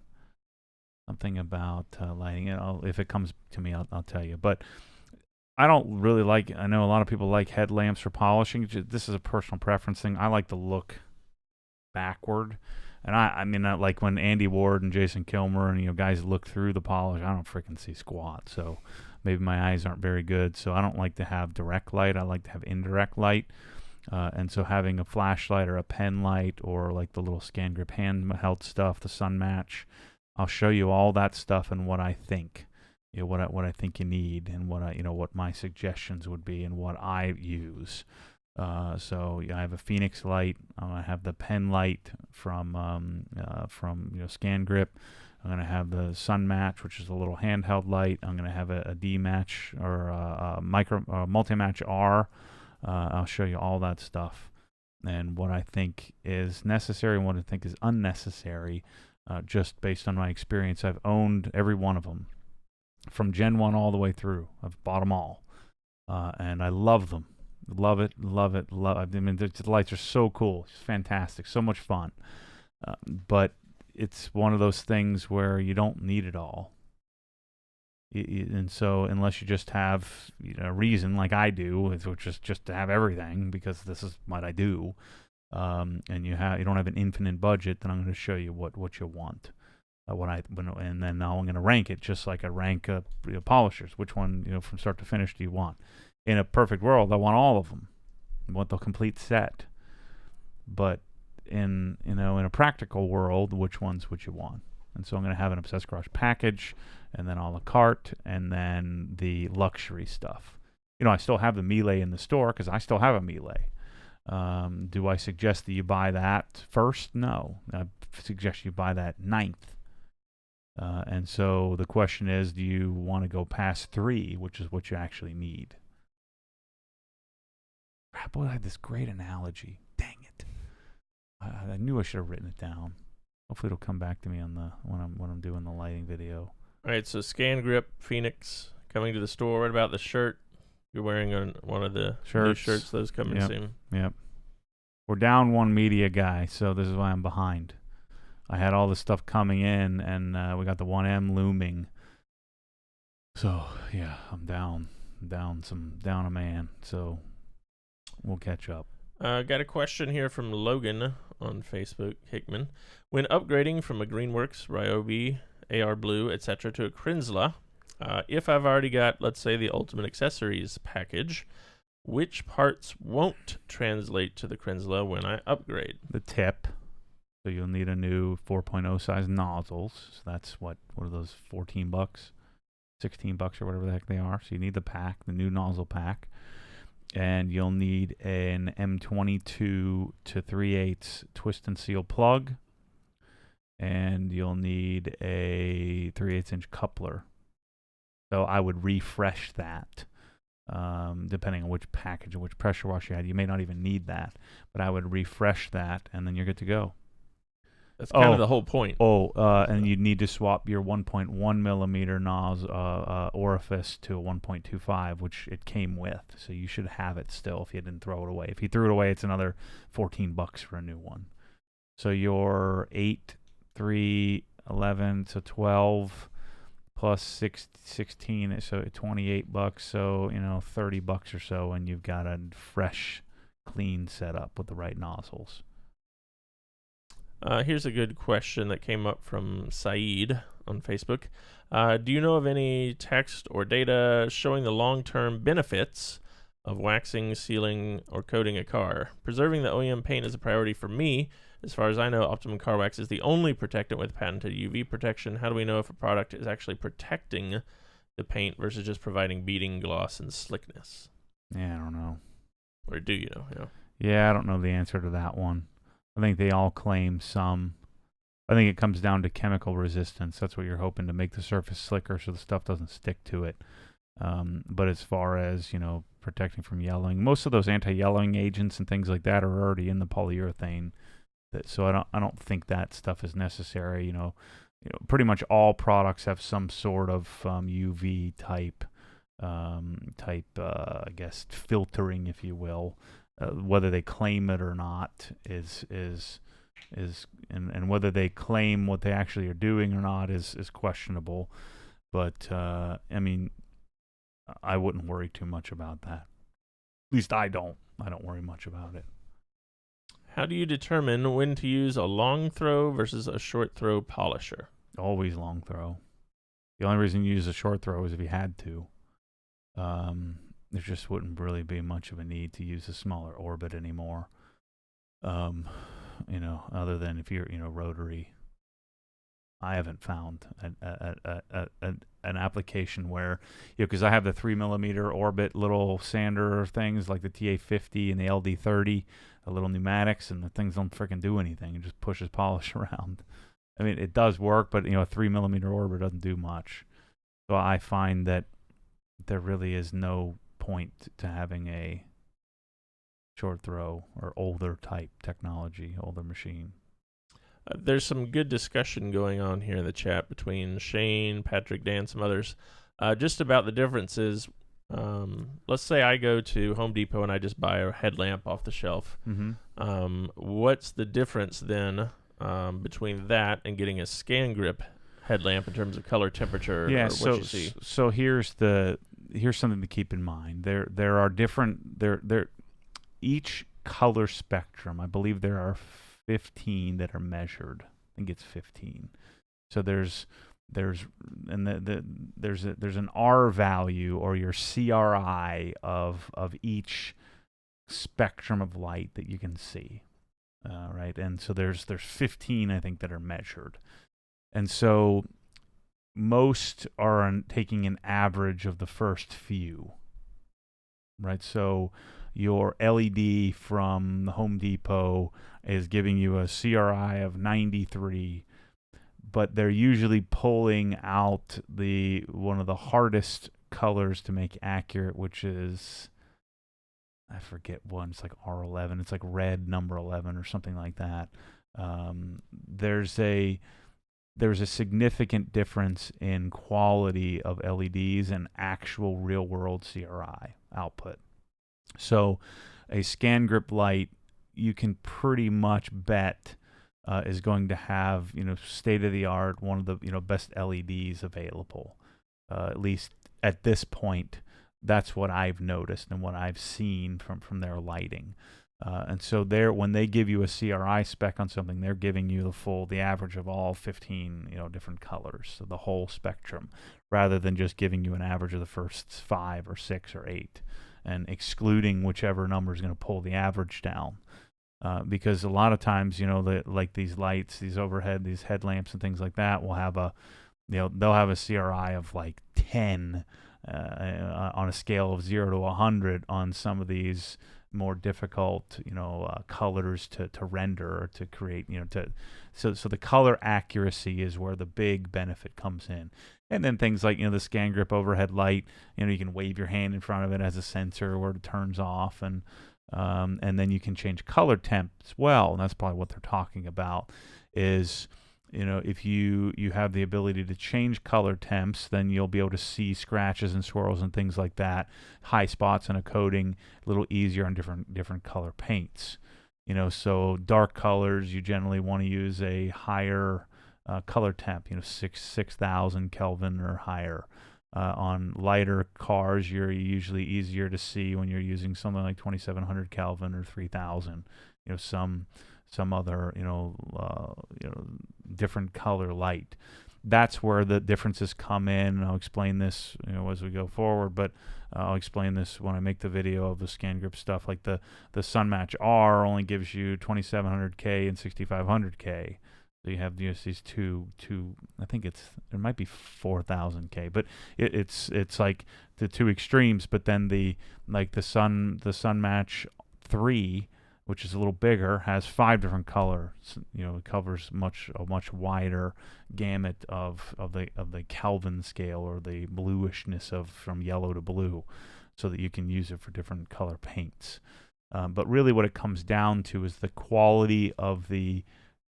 Something about lighting. If it comes to me, I'll tell you. But I don't really like, I know a lot of people like headlamps for polishing. This is a personal preference thing. I like to look backward. And I mean, like when Andy Ward and Jason Kilmer and, guys look through the polish, I don't freaking see squat. So maybe my eyes aren't very good. So I don't like to have direct light. I like to have indirect light. And so having a flashlight or a pen light or like the little Scan Grip handheld stuff, the Sun Match, I'll show you all that stuff and what I think, what I think you need and what my suggestions would be and what I use. So I have a Phoenix light. I have the pen light from Scan Grip. I'm gonna have the Sun Match, which is a little handheld light. I'm gonna have a D Match or a Multi Match R. I'll show you all that stuff and what I think is necessary and what I think is unnecessary. Just based on my experience, I've owned every one of them from Gen 1 all the way through. I've bought them all, and I love them. Love it. I mean, the lights are so cool. It's fantastic. So much fun. But it's one of those things where you don't need it all. And so unless you just have a reason like I do, which is just to have everything because this is what I do, and you don't have an infinite budget, then I'm going to show you what you want. And then now I'm going to rank it just like I rank polishers. Which one, from start to finish, do you want? In a perfect world, I want all of them. I want the complete set. But in a practical world, which ones would you want? And so I'm going to have an Obsessed Garage package, and then a la carte, and then the luxury stuff. I still have the Miele in the store because I still have a Miele. Do I suggest that you buy that first? No. I suggest you buy that ninth. And so the question is, do you want to go past 3, which is what you actually need? Boy, I had this great analogy. Dang it. I knew I should have written it down. Hopefully it'll come back to me on when I'm doing the lighting video. All right, so Scan Grip Phoenix coming to the store. What about the shirt? You're wearing one of the new shirts. Those coming soon. Yep. We're down one media guy, so this is why I'm behind. I had all this stuff coming in, and we got the 1M looming. So yeah, I'm down a man. So we'll catch up. Got a question here from Logan on Facebook, Hickman. When upgrading from a Greenworks, Ryobi, AR Blue, etc. to a Krinsla, if I've already got, let's say, the Ultimate Accessories package, which parts won't translate to the Krinsla when I upgrade? The tip. So you'll need a new 4.0 size nozzles. So that's what are those, $14, $16 or whatever the heck they are. So you need the pack, the new nozzle pack. And you'll need an M22 to 3/8 twist and seal plug. And you'll need a 3/8 inch coupler. So I would refresh that, depending on which package or which pressure wash you had. You may not even need that, but I would refresh that, and then you're good to go. That's kind of the whole point. And you'd need to swap your 1.1 millimeter nozzle orifice to a 1.25, which it came with. So you should have it still if you didn't throw it away. If you threw it away, it's another $14 for a new one. So your 8, 3, 11, so 12 plus 16, so $28. So $30 or so, and you've got a fresh, clean setup with the right nozzles. Here's a good question that came up from Saeed on Facebook. Do you know of any text or data showing the long-term benefits of waxing, sealing, or coating a car? Preserving the OEM paint is a priority for me. As far as I know, Optimum Car Wax is the only protectant with patented UV protection. How do we know if a product is actually protecting the paint versus just providing beading, gloss, and slickness? Yeah, I don't know. Or do you know? Yeah, I don't know the answer to that one. I think they all claim some. I think it comes down to chemical resistance. That's what you're hoping to make the surface slicker so the stuff doesn't stick to it. But as far as, protecting from yellowing, most of those anti-yellowing agents and things like that are already in the polyurethane. So I don't think that stuff is necessary. pretty much all products have some sort of UV type, I guess, filtering, if you will. Whether they claim it or not is and whether they claim what they actually are doing or not is questionable. But I mean, I wouldn't worry too much about that. At least I don't. I don't worry much about it. How do you determine when to use a long throw versus a short throw polisher? Always long throw. The only reason you use a short throw is if you had to. There just wouldn't really be much of a need to use a smaller orbit anymore. Other than if you're, rotary. I haven't found an application where, because I have the 3mm orbit little sander things like the TA50 and the LD30, the little pneumatics, and the things don't freaking do anything. It just pushes polish around. I mean, it does work, but a 3mm orbit doesn't do much. So I find that there really is no point to having a short throw or older type technology, older machine. There's some good discussion going on here in the chat between Shane, Patrick, Dan, some others, just about the differences. Let's say I go to Home Depot and I just buy a headlamp off the shelf. Mm-hmm. What's the difference then between that and getting a scan grip headlamp in terms of color, temperature, or what you see? So here's something to keep in mind. There are different each color spectrum. I believe there are 15 that are measured. I think it's 15. So there's an R value, or your CRI of each spectrum of light that you can see, right? And so there's 15, I think, that are measured. And so most are taking an average of the first few, right? So your LED from the Home Depot is giving you a CRI of 93, but they're usually pulling out one of the hardest colors to make accurate, which is, I forget one. It's like R11. It's like red number 11 or something like that. There's a significant difference in quality of LEDs and actual real-world CRI output. So a scan grip light, you can pretty much bet is going to have, state-of-the-art, one of the, best LEDs available. At least at this point, that's what I've noticed and what I've seen from their lighting. And so when they give you a CRI spec on something, they're giving you the average of all 15, different colors, so the whole spectrum, rather than just giving you an average of the first 5 or 6 or 8, and excluding whichever number is going to pull the average down. Because a lot of times, like these lights, these overhead, these headlamps and things like that will have they'll have a CRI of like 10 on a scale of 0 to 100 on some of these more difficult, colors to render or to create, so the color accuracy is where the big benefit comes in. And then things like, the scan grip overhead light, you can wave your hand in front of it as a sensor where it turns off, and then you can change color temp as well. And that's probably what they're talking about is, if you have the ability to change color temps, then you'll be able to see scratches and swirls and things like that, high spots in a coating, a little easier on different color paints. So dark colors, you generally want to use a higher color temp, 6,000 Kelvin or higher. On lighter cars, you're usually easier to see when you're using something like 2,700 Kelvin or 3,000. Some other, different color light. That's where the differences come in, and I'll explain this, as we go forward, but I'll explain this when I make the video of the scan grip stuff. Like the Sunmatch R only gives you 2,700K and 6,500K. So you have these two. I think it might be 4,000K, but it's like the two extremes. But then the Sunmatch 3, which is a little bigger, has 5 different colors. It covers a much wider gamut of the Kelvin scale, or the bluishness from yellow to blue, so that you can use it for different color paints. But really, what it comes down to is the quality of the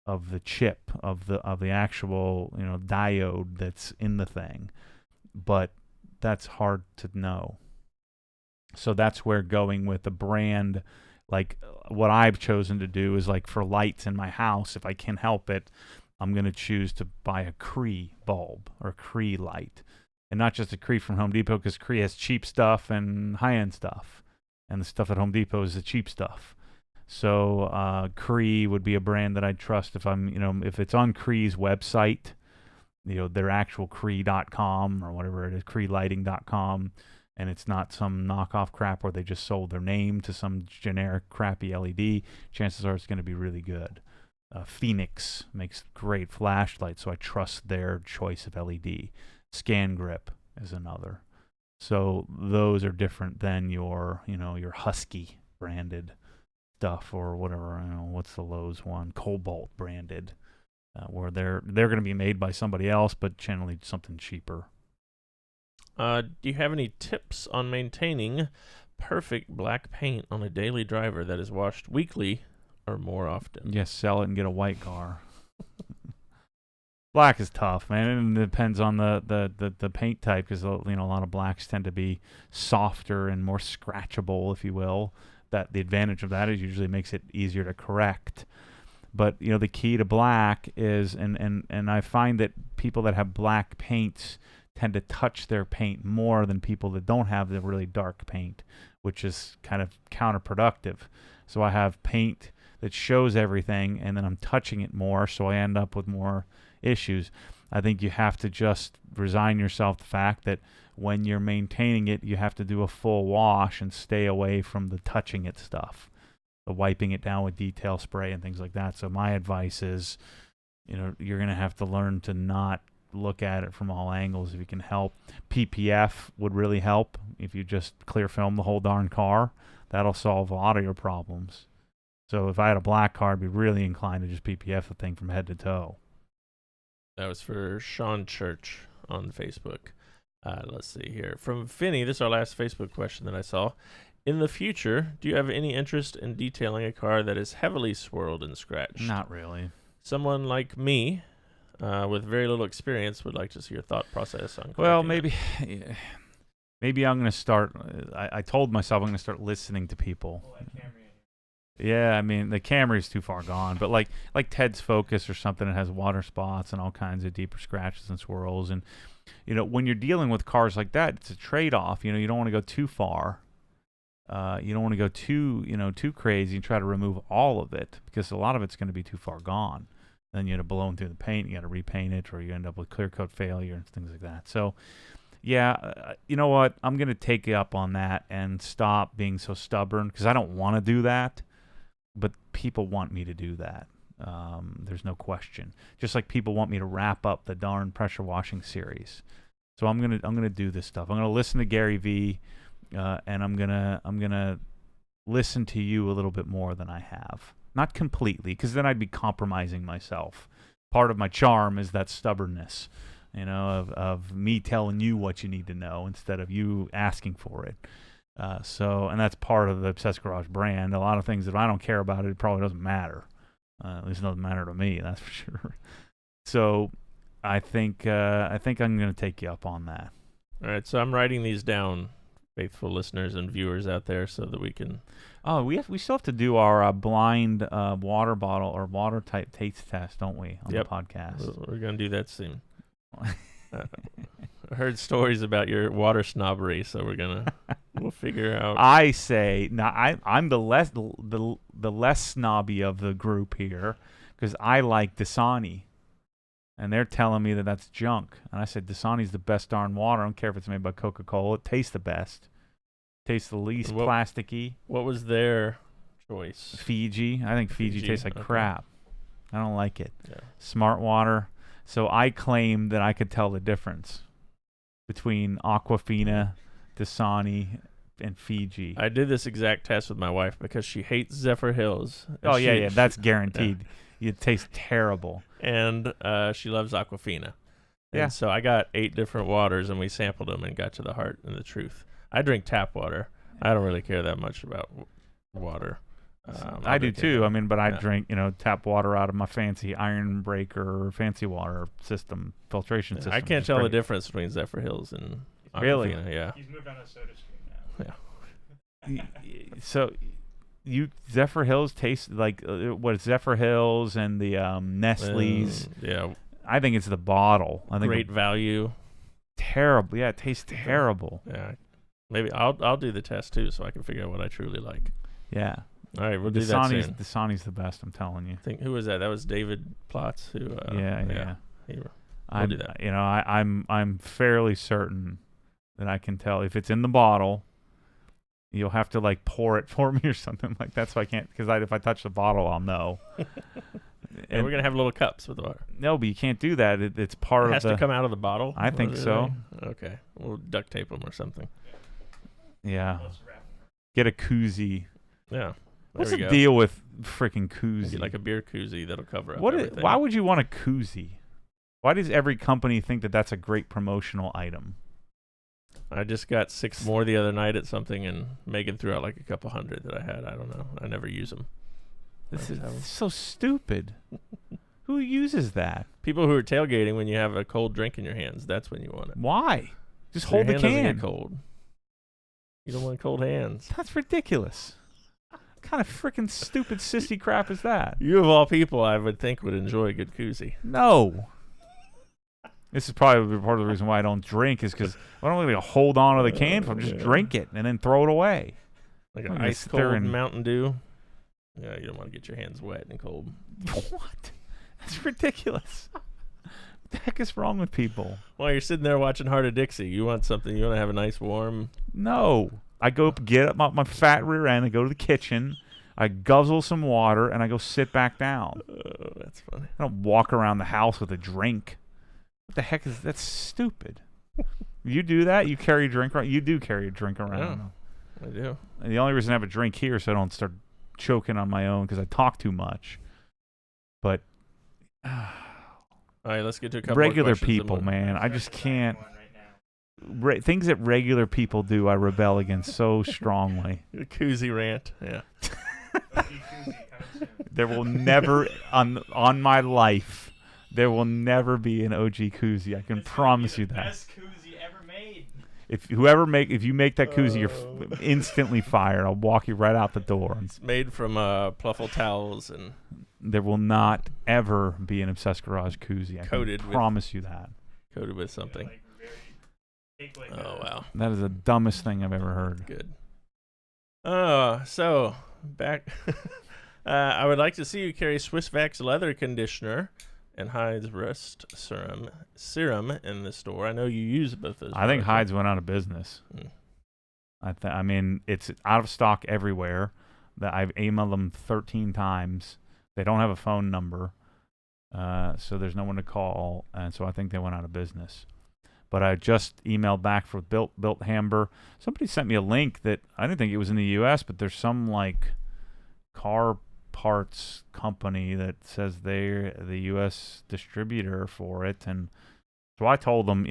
of the chip of the actual diode that's in the thing, but that's hard to know. So that's where going with a brand like what I've chosen to do is like for lights in my house, if I can help it, I'm going to choose to buy a Cree bulb or a Cree light, and not just a Cree from Home Depot, because Cree has cheap stuff and high-end stuff, and the stuff at Home Depot is the cheap stuff. So Cree would be a brand that I'd trust if it's on Cree's website, their actual Cree.com or whatever it is, CreeLighting.com, and it's not some knockoff crap where they just sold their name to some generic crappy LED, chances are it's going to be really good. Phoenix makes great flashlights, so I trust their choice of LED. Scan Grip is another. So those are different than your Husky branded stuff or whatever. What's the Lowe's one? Cobalt branded, where they're going to be made by somebody else, but generally something cheaper. Do you have any tips on maintaining perfect black paint on a daily driver that is washed weekly or more often? Yes, sell it and get a white car. Black is tough, man. And it depends on the paint type, because a lot of blacks tend to be softer and more scratchable, if you will. That the advantage of that is usually makes it easier to correct. But the key to black is, and I find that people that have black paints tend to touch their paint more than people that don't have the really dark paint, which is kind of counterproductive. So I have paint that shows everything, and then I'm touching it more, so I end up with more issues. I think you have to just resign yourself to the fact that when you're maintaining it, you have to do a full wash and stay away from the touching it stuff, the wiping it down with detail spray and things like that. So my advice is, you're going to have to learn to not look at it from all angles if you can help. PPF would really help. If you just clear film the whole darn car, that'll solve a lot of your problems. So if I had a black car, I'd be really inclined to just PPF the thing from head to toe. That was for Sean Church on Facebook. Let's see here. From Finney, this is our last Facebook question that I saw. In the future, do you have any interest in detailing a car that is heavily swirled and scratched? Not really. Someone like me, with very little experience, would like to see your thought process on. Well, maybe I'm going to start. I told myself I'm going to start listening to people. Yeah, I mean the Camry's too far gone, but like Ted's Focus or something that has water spots and all kinds of deeper scratches and swirls, and when you're dealing with cars like that, it's a trade-off. You don't want to go too far. You don't want to go too crazy and try to remove all of it, because a lot of it's going to be too far gone. Then you end up blowing through the paint. You got to repaint it, or you end up with clear coat failure and things like that. So, yeah, you know what? I'm going to take you up on that and stop being so stubborn, because I don't want to do that, but people want me to do that. There's no question. Just like people want me to wrap up the darn pressure washing series. So I'm gonna do this stuff. I'm gonna listen to GaryVee, and I'm gonna listen to you a little bit more than I have. Not completely, because then I'd be compromising myself. Part of my charm is that stubbornness, of me telling you what you need to know instead of you asking for it. And that's part of the Obsessed Garage brand. A lot of things that I don't care about, it probably doesn't matter. At least it doesn't matter to me, that's for sure. So I think I'm going to take you up on that. All right, so I'm writing these down, faithful listeners and viewers out there, so that we can. Oh, we still have to do our blind water bottle or water type taste test, don't we, on the podcast? We're going to do that soon. I heard stories about your water snobbery, so we'll figure out. I say now I'm the less snobby of the group here, because I like Dasani, and they're telling me that that's junk. And I said Dasani's the best darn water. I don't care if it's made by Coca-Cola. It tastes the best. Tastes the least plasticky. What was their choice? Fiji. I think Fiji tastes like crap. I don't like it. Yeah. Smart water. So I claim that I could tell the difference between Aquafina, Dasani, and Fiji. I did this exact test with my wife because she hates Zephyr Hills. Oh, yeah, that's guaranteed. Yeah. It tastes terrible. And she loves Aquafina. Yeah. And so I got 8 different waters, and we sampled them and got to the heart and the truth. I drink tap water. I don't really care that much about water. I do too. I mean, but I drink, tap water out of my fancy iron breaker, fancy water system, filtration system. I can't tell the difference between Zephyr Hills and really. Yeah. He's moved on to SodaStream now. Yeah. So, Zephyr Hills taste like what? Zephyr Hills and the Nestle's. Yeah. I think it's the bottle. I think great value. Terrible. Yeah, it tastes terrible. Yeah. Maybe I'll do the test too, so I can figure out what I truly like. Yeah. All right, we'll do that soon. Dasani's the best. I'm telling you. Who was that? That was David Plotz. Who? Yeah. We'll do that. I'm fairly certain that I can tell if it's in the bottle. You'll have to like pour it for me or something like that, so I can't. Because if I touch the bottle, I'll know. And we're gonna have little cups with water. No, but you can't do that. It's part of it has to come out of the bottle. I think so. Okay, we'll duct tape them or something. Yeah. Get a koozie. Yeah. What's the deal with freaking koozie? Get like a beer koozie that'll cover up everything. Why would you want a koozie? Why does every company think that that's a great promotional item? I just got 6 more the other night at something, and Megan threw out like a couple hundred that I had. I don't know. I never use them. This is so stupid. Who uses that? People who are tailgating when you have a cold drink in your hands. That's when you want it. Why? Just so hold the can. Doesn't get cold. You don't want cold hands. That's ridiculous. What kind of freaking stupid sissy crap is that? You of all people, I would think, would enjoy a good koozie. No. This is probably part of the reason why I don't drink is because I don't really hold on to the can. Just drink it and then throw it away. Like an ice cold Mountain Dew. Yeah, you don't want to get your hands wet and cold. What? That's ridiculous. What the heck is wrong with people? While you're sitting there watching Heart of Dixie, you want something, you want to have a nice warm... No. I go up, get up my fat rear end, I go to the kitchen, I guzzle some water, and I go sit back down. Oh, that's funny. I don't walk around the house with a drink. What the heck is... That's stupid. You do that? You carry a drink around? You do carry a drink around. Yeah, I do. And the only reason I have a drink here is so I don't start choking on my own because I talk too much. But all right, let's get to a couple regular people, man. I just can't. Things that regular people do, I rebel against so strongly. A koozie rant, yeah. There will never on my life. There will never be an OG koozie. I can promise you that. Best koozie ever made. If you make that koozie, you're instantly fired. I'll walk you right out the door. It's made from Pluffle towels and. There will not ever be an Obsessed Garage koozie. I can promise you that. Coated with something. Oh wow. That is the dumbest thing I've ever heard. Good. So back. I would like to see you carry Swiss Vax leather conditioner and Hyde's Rust serum in the store. I know you use both those. I think Hyde's went out of business. I mean, it's out of stock everywhere. That I've emailed them 13 times. They don't have a phone number, so there's no one to call, and so I think they went out of business. But I just emailed back for Built Hamburg. Somebody sent me a link that I didn't think it was in the U.S., but there's some like car parts company that says they're the U.S. distributor for it, and so I told them,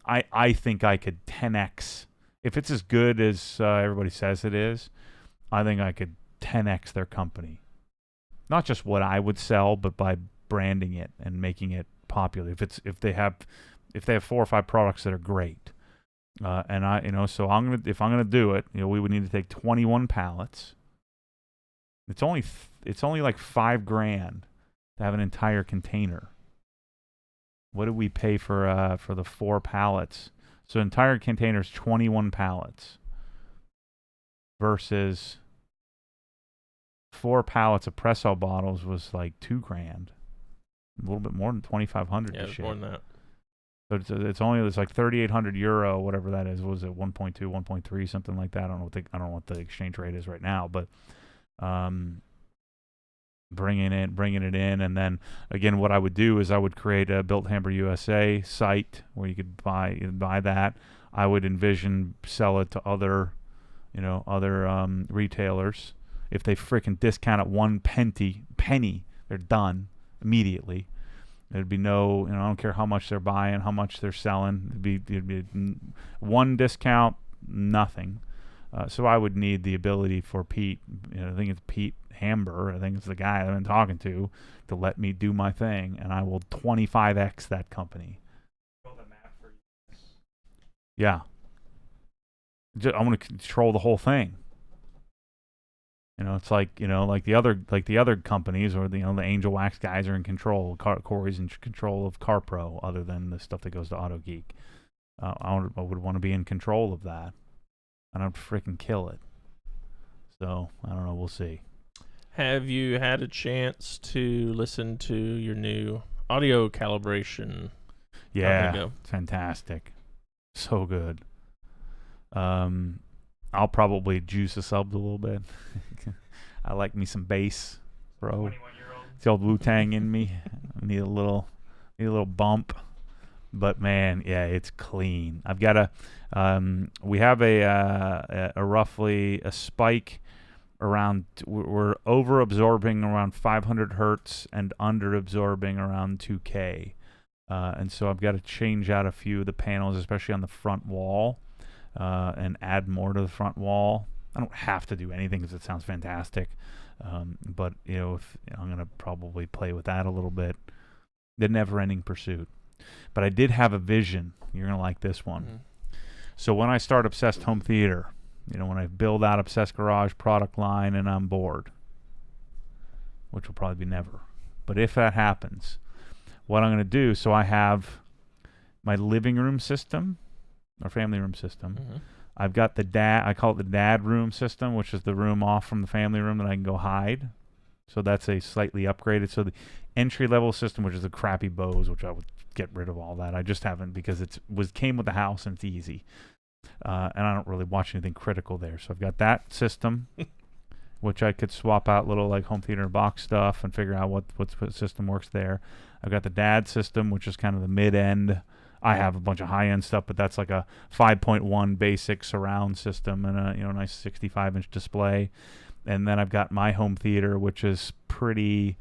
I think I could 10x if it's as good as everybody says it is. I think I could 10x their company. Not just what I would sell, but by branding it and making it popular. If they have 4 or 5 products that are great, and if I'm gonna do it, we would need to take 21 pallets. It's only like $5,000 to have an entire container. What did we pay for the 4 pallets? So entire container is 21 pallets versus 4 pallets of Presso bottles was like $2,000, a little bit more than 2,500. Yeah, it's more than that. So it's like 3,800 euro, whatever that is. What was it 1.2, 1.3, something like that? I don't know what the exchange rate is right now, but bringing it in, and then again, what I would do is I would create a Built Hamburg USA site where you could buy that. I would envision sell it to other retailers. If they freaking discount at 1 penny, they're done immediately. There'd be no, I don't care how much they're buying, how much they're selling. It'd be 1 discount, nothing. So I would need the ability for Pete, I think it's Pete Hamber, I think it's the guy I've been talking to let me do my thing, and I will 25x that company. Yeah. I want to control the whole thing. It's like the other companies, or the Angel Wax guys are in control. Corey's in control of CarPro, other than the stuff that goes to AutoGeek. I would want to be in control of that, and I'd freaking kill it. So I don't know. We'll see. Have you had a chance to listen to your new audio calibration? Yeah, fantastic, so good. I'll probably juice the subs a little bit. I like me some bass, bro. 21-year-old. It's the old Wu-Tang in me. I need a little bump. But man, yeah, it's clean. I've got we have a roughly a spike around. We're over absorbing around 500 hertz and under absorbing around 2K. And so I've got to change out a few of the panels, especially on the front wall, and add more to the front wall. I don't have to do anything because it sounds fantastic. But if I'm going to probably play with that a little bit. The never-ending pursuit. But I did have a vision. You're going to like this one. Mm-hmm. So when I start Obsessed Home Theater, when I build out Obsessed Garage product line and I'm bored, which will probably be never. But if that happens, what I'm going to do, so I have my living room system, or family room system. Mm-hmm. I've got I call it the dad room system, which is the room off from the family room that I can go hide. So that's a slightly upgraded. So the entry-level system, which is a crappy Bose, which I would get rid of all that. I just haven't, because came with the house and it's easy. And I don't really watch anything critical there. So I've got that system, which I could swap out little like home theater box stuff and figure out what system works there. I've got the dad system, which is kind of the mid-end. I have a bunch of high-end stuff, but that's like a 5.1 basic surround system and a nice 65-inch display. And then I've got my home theater, which is pretty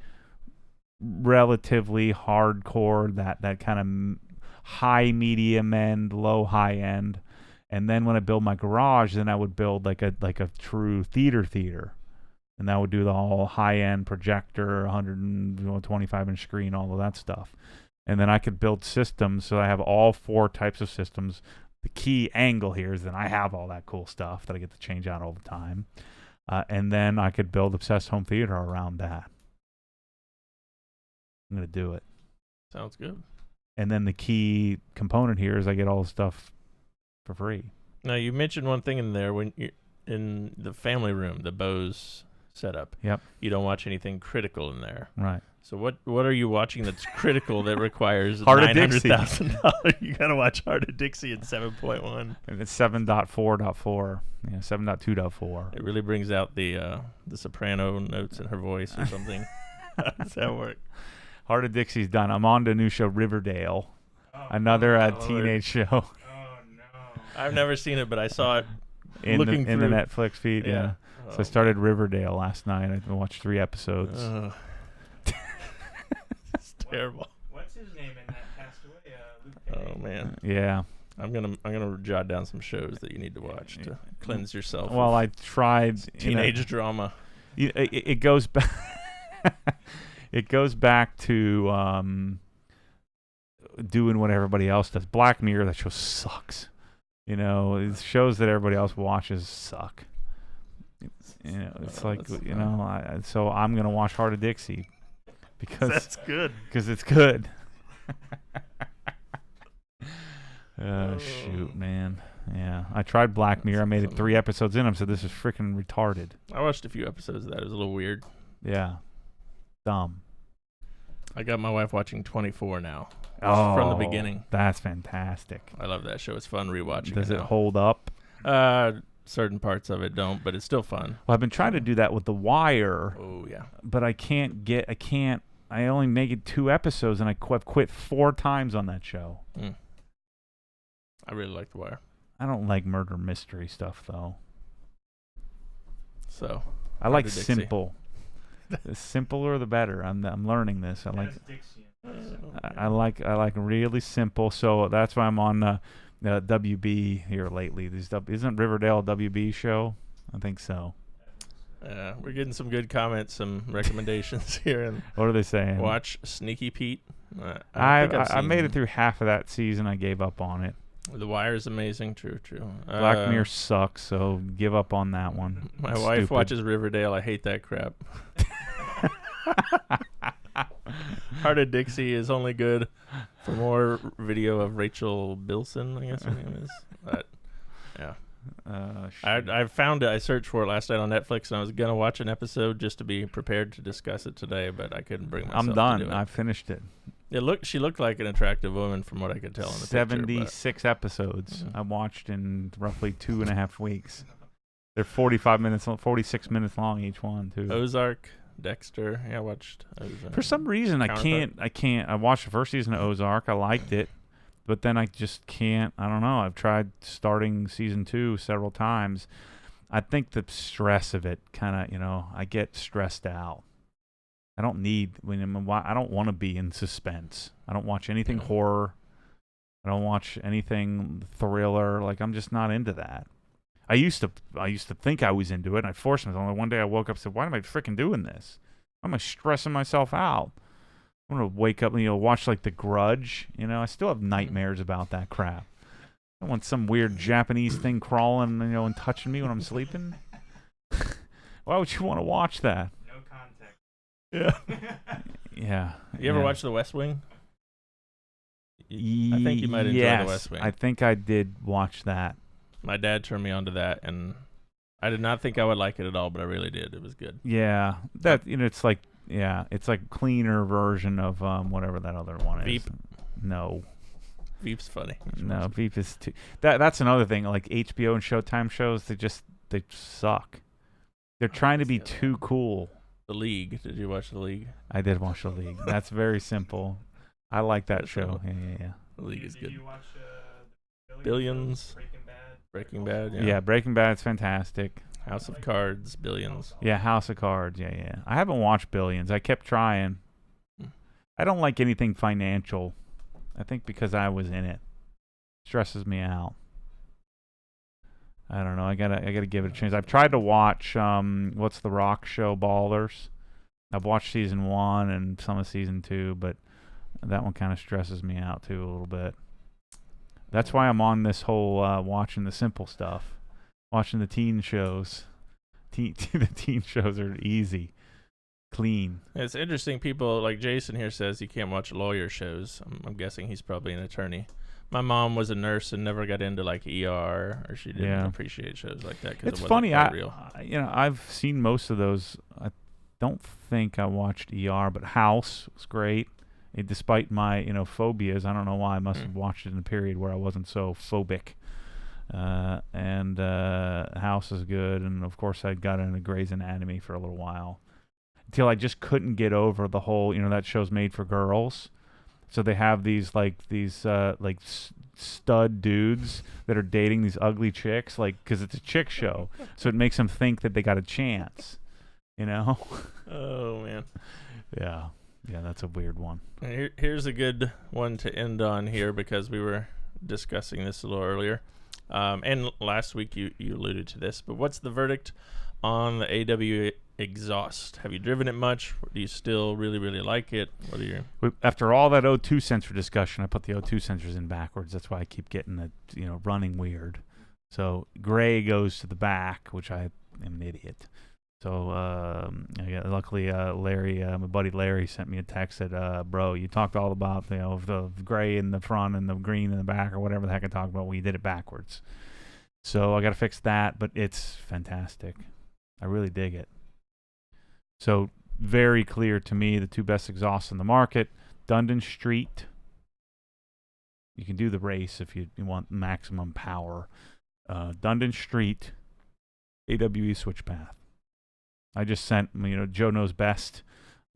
relatively hardcore, that kind of high medium end, low high end. And then when I build my garage, then I would build like a true theater. And that would do the whole high-end projector, 125-inch screen, all of that stuff. And then I could build systems, so I have all 4 types of systems. The key angle here is that I have all that cool stuff that I get to change out all the time. And then I could build Obsessed Home Theater around that. I'm going to do it. Sounds good. And then the key component here is I get all the stuff for free. Now, you mentioned one thing in there when you're in the family room, the Bose setup. Yep. You don't watch anything critical in there. Right. So what are you watching that's critical that requires $900,000? You got to watch Heart of Dixie in 7.1. And it's 7.4.4. Yeah, 7.2.4. It really brings out the soprano notes in her voice or something. How does that work? Heart of Dixie's done. I'm on to a new show, Riverdale. Another teenage show. Oh, no. I've never seen it, but I saw it in the Netflix feed, yeah. So I started Riverdale last night. I watched 3 episodes. It's terrible. What's his name in that passed away? Luke Oh man. Yeah. I'm gonna jot down some shows that you need to watch to cleanse yourself. Well, I tried teenage drama. It goes back. It goes back to doing what everybody else does. Black Mirror, that show sucks. It shows that everybody else watches suck. It's like so I'm gonna watch Heart of Dixie because that's good. Because it's good. Shoot, man. Yeah, I tried Black Mirror. I made it 3 episodes in. I said, this is freaking retarded. I watched a few episodes of that. It was a little weird. Yeah. Dumb. I got my wife watching 24 now. Oh, from the beginning. That's fantastic. I love that show. It's fun rewatching. Does it hold up? Certain parts of it don't, but it's still fun. Well, I've been trying to do that with The Wire. Oh, yeah. But I only make it 2 episodes, and I've quit 4 times on that show. I really like The Wire. I don't like murder mystery stuff, though. So I like simple. The simpler, the better. I'm learning this. I like really simple. So that's why I'm on WB here lately. Isn't Riverdale a WB show? I think so. We're getting some good comments, some recommendations here. And what are they saying? Watch Sneaky Pete. I made it through half of that season. I gave up on it. The Wire is amazing. True. Black Mirror sucks, so give up on that one. My wife watches Riverdale. I hate that crap. Heart of Dixie is only good for more video of Rachel Bilson, I guess her name is. But, yeah. I found it. I searched for it last night on Netflix, and I was going to watch an episode just to be prepared to discuss it today, but I couldn't bring myself I'm done. to do it. I finished it. She looked like an attractive woman from what I could tell in the 76 episodes I watched in roughly 2.5 weeks. They're 46 minutes long each one, too. Ozark, Dexter. Yeah, I watched Ozark. For some reason, I can't. I watched the first season of Ozark. I liked it. But then I just can't. I don't know. I've tried starting season 2 several times. I think the stress of it kind of, I get stressed out. I don't I don't want to be in suspense. I don't watch anything horror. I don't watch anything thriller. Like, I'm just not into that. I used to think I was into it, and I forced myself. One day I woke up and said, why am I freaking doing this? Why am I stressing myself out? I'm going to wake up and, watch, like, The Grudge. I still have nightmares about that crap. I want some weird Japanese thing crawling, and touching me when I'm sleeping. Why would you want to watch that? No context. Yeah. Yeah. You ever watch The West Wing? I think you might enjoy The West Wing. I think I did watch that. My dad turned me on to that, and I did not think I would like it at all, but I really did. It was good. Yeah. That, it's like... Yeah, it's like cleaner version of whatever that other one is. Veep? No. Veep's funny. No, Veep is too... That's another thing. Like HBO and Showtime shows, they suck. They're trying to be too cool. The League. Did you watch The League? I did watch The League. That's very simple. I like that show. Yeah. The League is good. Did you watch Billions? Breaking Bad, yeah. Yeah, Breaking Bad's fantastic. House of Cards, Billions. Yeah, House of Cards. Yeah. I haven't watched Billions. I kept trying. I don't like anything financial. I think because I was in it. Stresses me out. I don't know. I gotta give it a chance. I've tried to watch what's the Rock show, Ballers. I've watched season 1 and some of season 2, but that one kind of stresses me out too a little bit. That's why I'm on this whole watching the simple stuff. Watching the teen shows. The teen shows are easy. Clean. It's interesting. People like Jason here says he can't watch lawyer shows. I'm guessing he's probably an attorney. My mom was a nurse and never got into like ER, or she didn't appreciate shows like that because it's it wasn't funny. real. I've seen most of those. I don't think I watched ER, but House was great. Despite my phobias, I don't know why. I must have watched it in a period where I wasn't so phobic. And House is good, and of course I got into Grey's Anatomy for a little while until I just couldn't get over the whole that show's made for girls, so they have these stud dudes that are dating these ugly chicks, because it's a chick show, so it makes them think that they got a chance, Oh man. Yeah, that's a weird one. Here's a good one to end on here, because we were discussing this a little earlier. And last week you alluded to this, but what's the verdict on the AW exhaust? Have you driven it much? Do you still really, really like it? What are your... After all that O2 sensor discussion, I put the O2 sensors in backwards. That's why I keep getting the running weird. So gray goes to the back, which I am an idiot. So luckily Larry, my buddy Larry, sent me a text that, bro, you talked all about the gray in the front and the green in the back, or whatever the heck I talked about. Well, you did it backwards. So I got to fix that, but it's fantastic. I really dig it. So very clear to me, the two best exhausts in the market: Dundon Street. You can do the race if you want maximum power. Dundon Street, AWE switch path. I just sent, Joe Knows Best.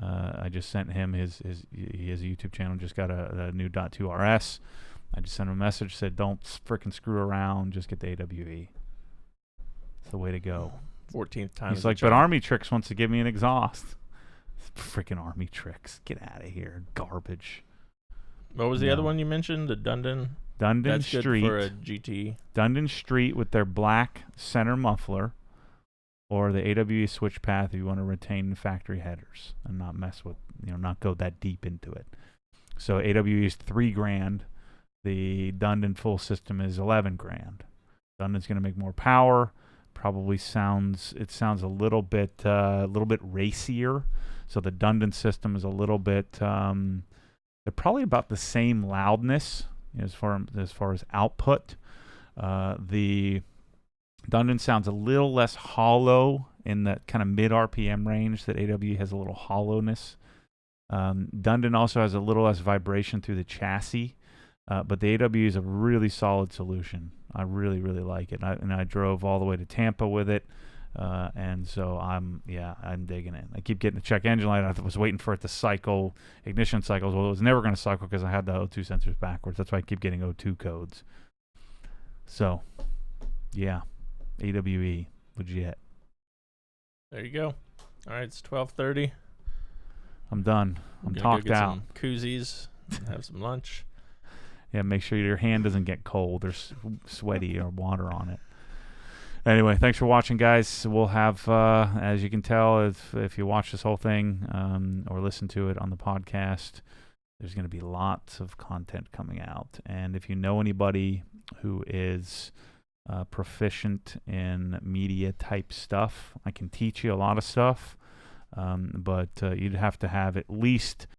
I just sent him he has a YouTube channel, just got a new .2 RS. I just sent him a message, said, don't frickin' screw around, just get the AWE. It's the way to go. 14th time. He's like, but Army Tricks wants to give me an exhaust. Frickin' Army Tricks. Get out of here. Garbage. What was the other one you mentioned? The Dundon Dundon That's Street. good for a GT. Dundon Street with their black center muffler, or the AWE switch path if you want to retain factory headers and not mess with, not go that deep into it. So AWE is $3,000. The Dundon full system is $11,000. Dundon's going to make more power. Probably sounds a little bit racier. So the Dundon system is a little bit. They're probably about the same loudness as far as output. The Dundon sounds a little less hollow in that kind of mid RPM range. That AWE has a little hollowness. Dundon also has a little less vibration through the chassis, but the AWE is a really solid solution. I really, really like it. I drove all the way to Tampa with it, and so I'm digging it. I keep getting the check engine light. I was waiting for it to cycle, ignition cycles. Well, it was never going to cycle because I had the O2 sensors backwards. That's why I keep getting O2 codes. So, yeah, AWE, legit. There you go. All right, it's 12:30. I'm done. I'm talked go get out. Some koozies, have some lunch. Yeah, make sure your hand doesn't get cold or sweaty or water on it. Anyway, thanks for watching, guys. We'll have, as you can tell, if you watch this whole thing or listen to it on the podcast, there's going to be lots of content coming out. And if you know anybody who is proficient in media type stuff, I can teach you a lot of stuff, but you'd have to have at least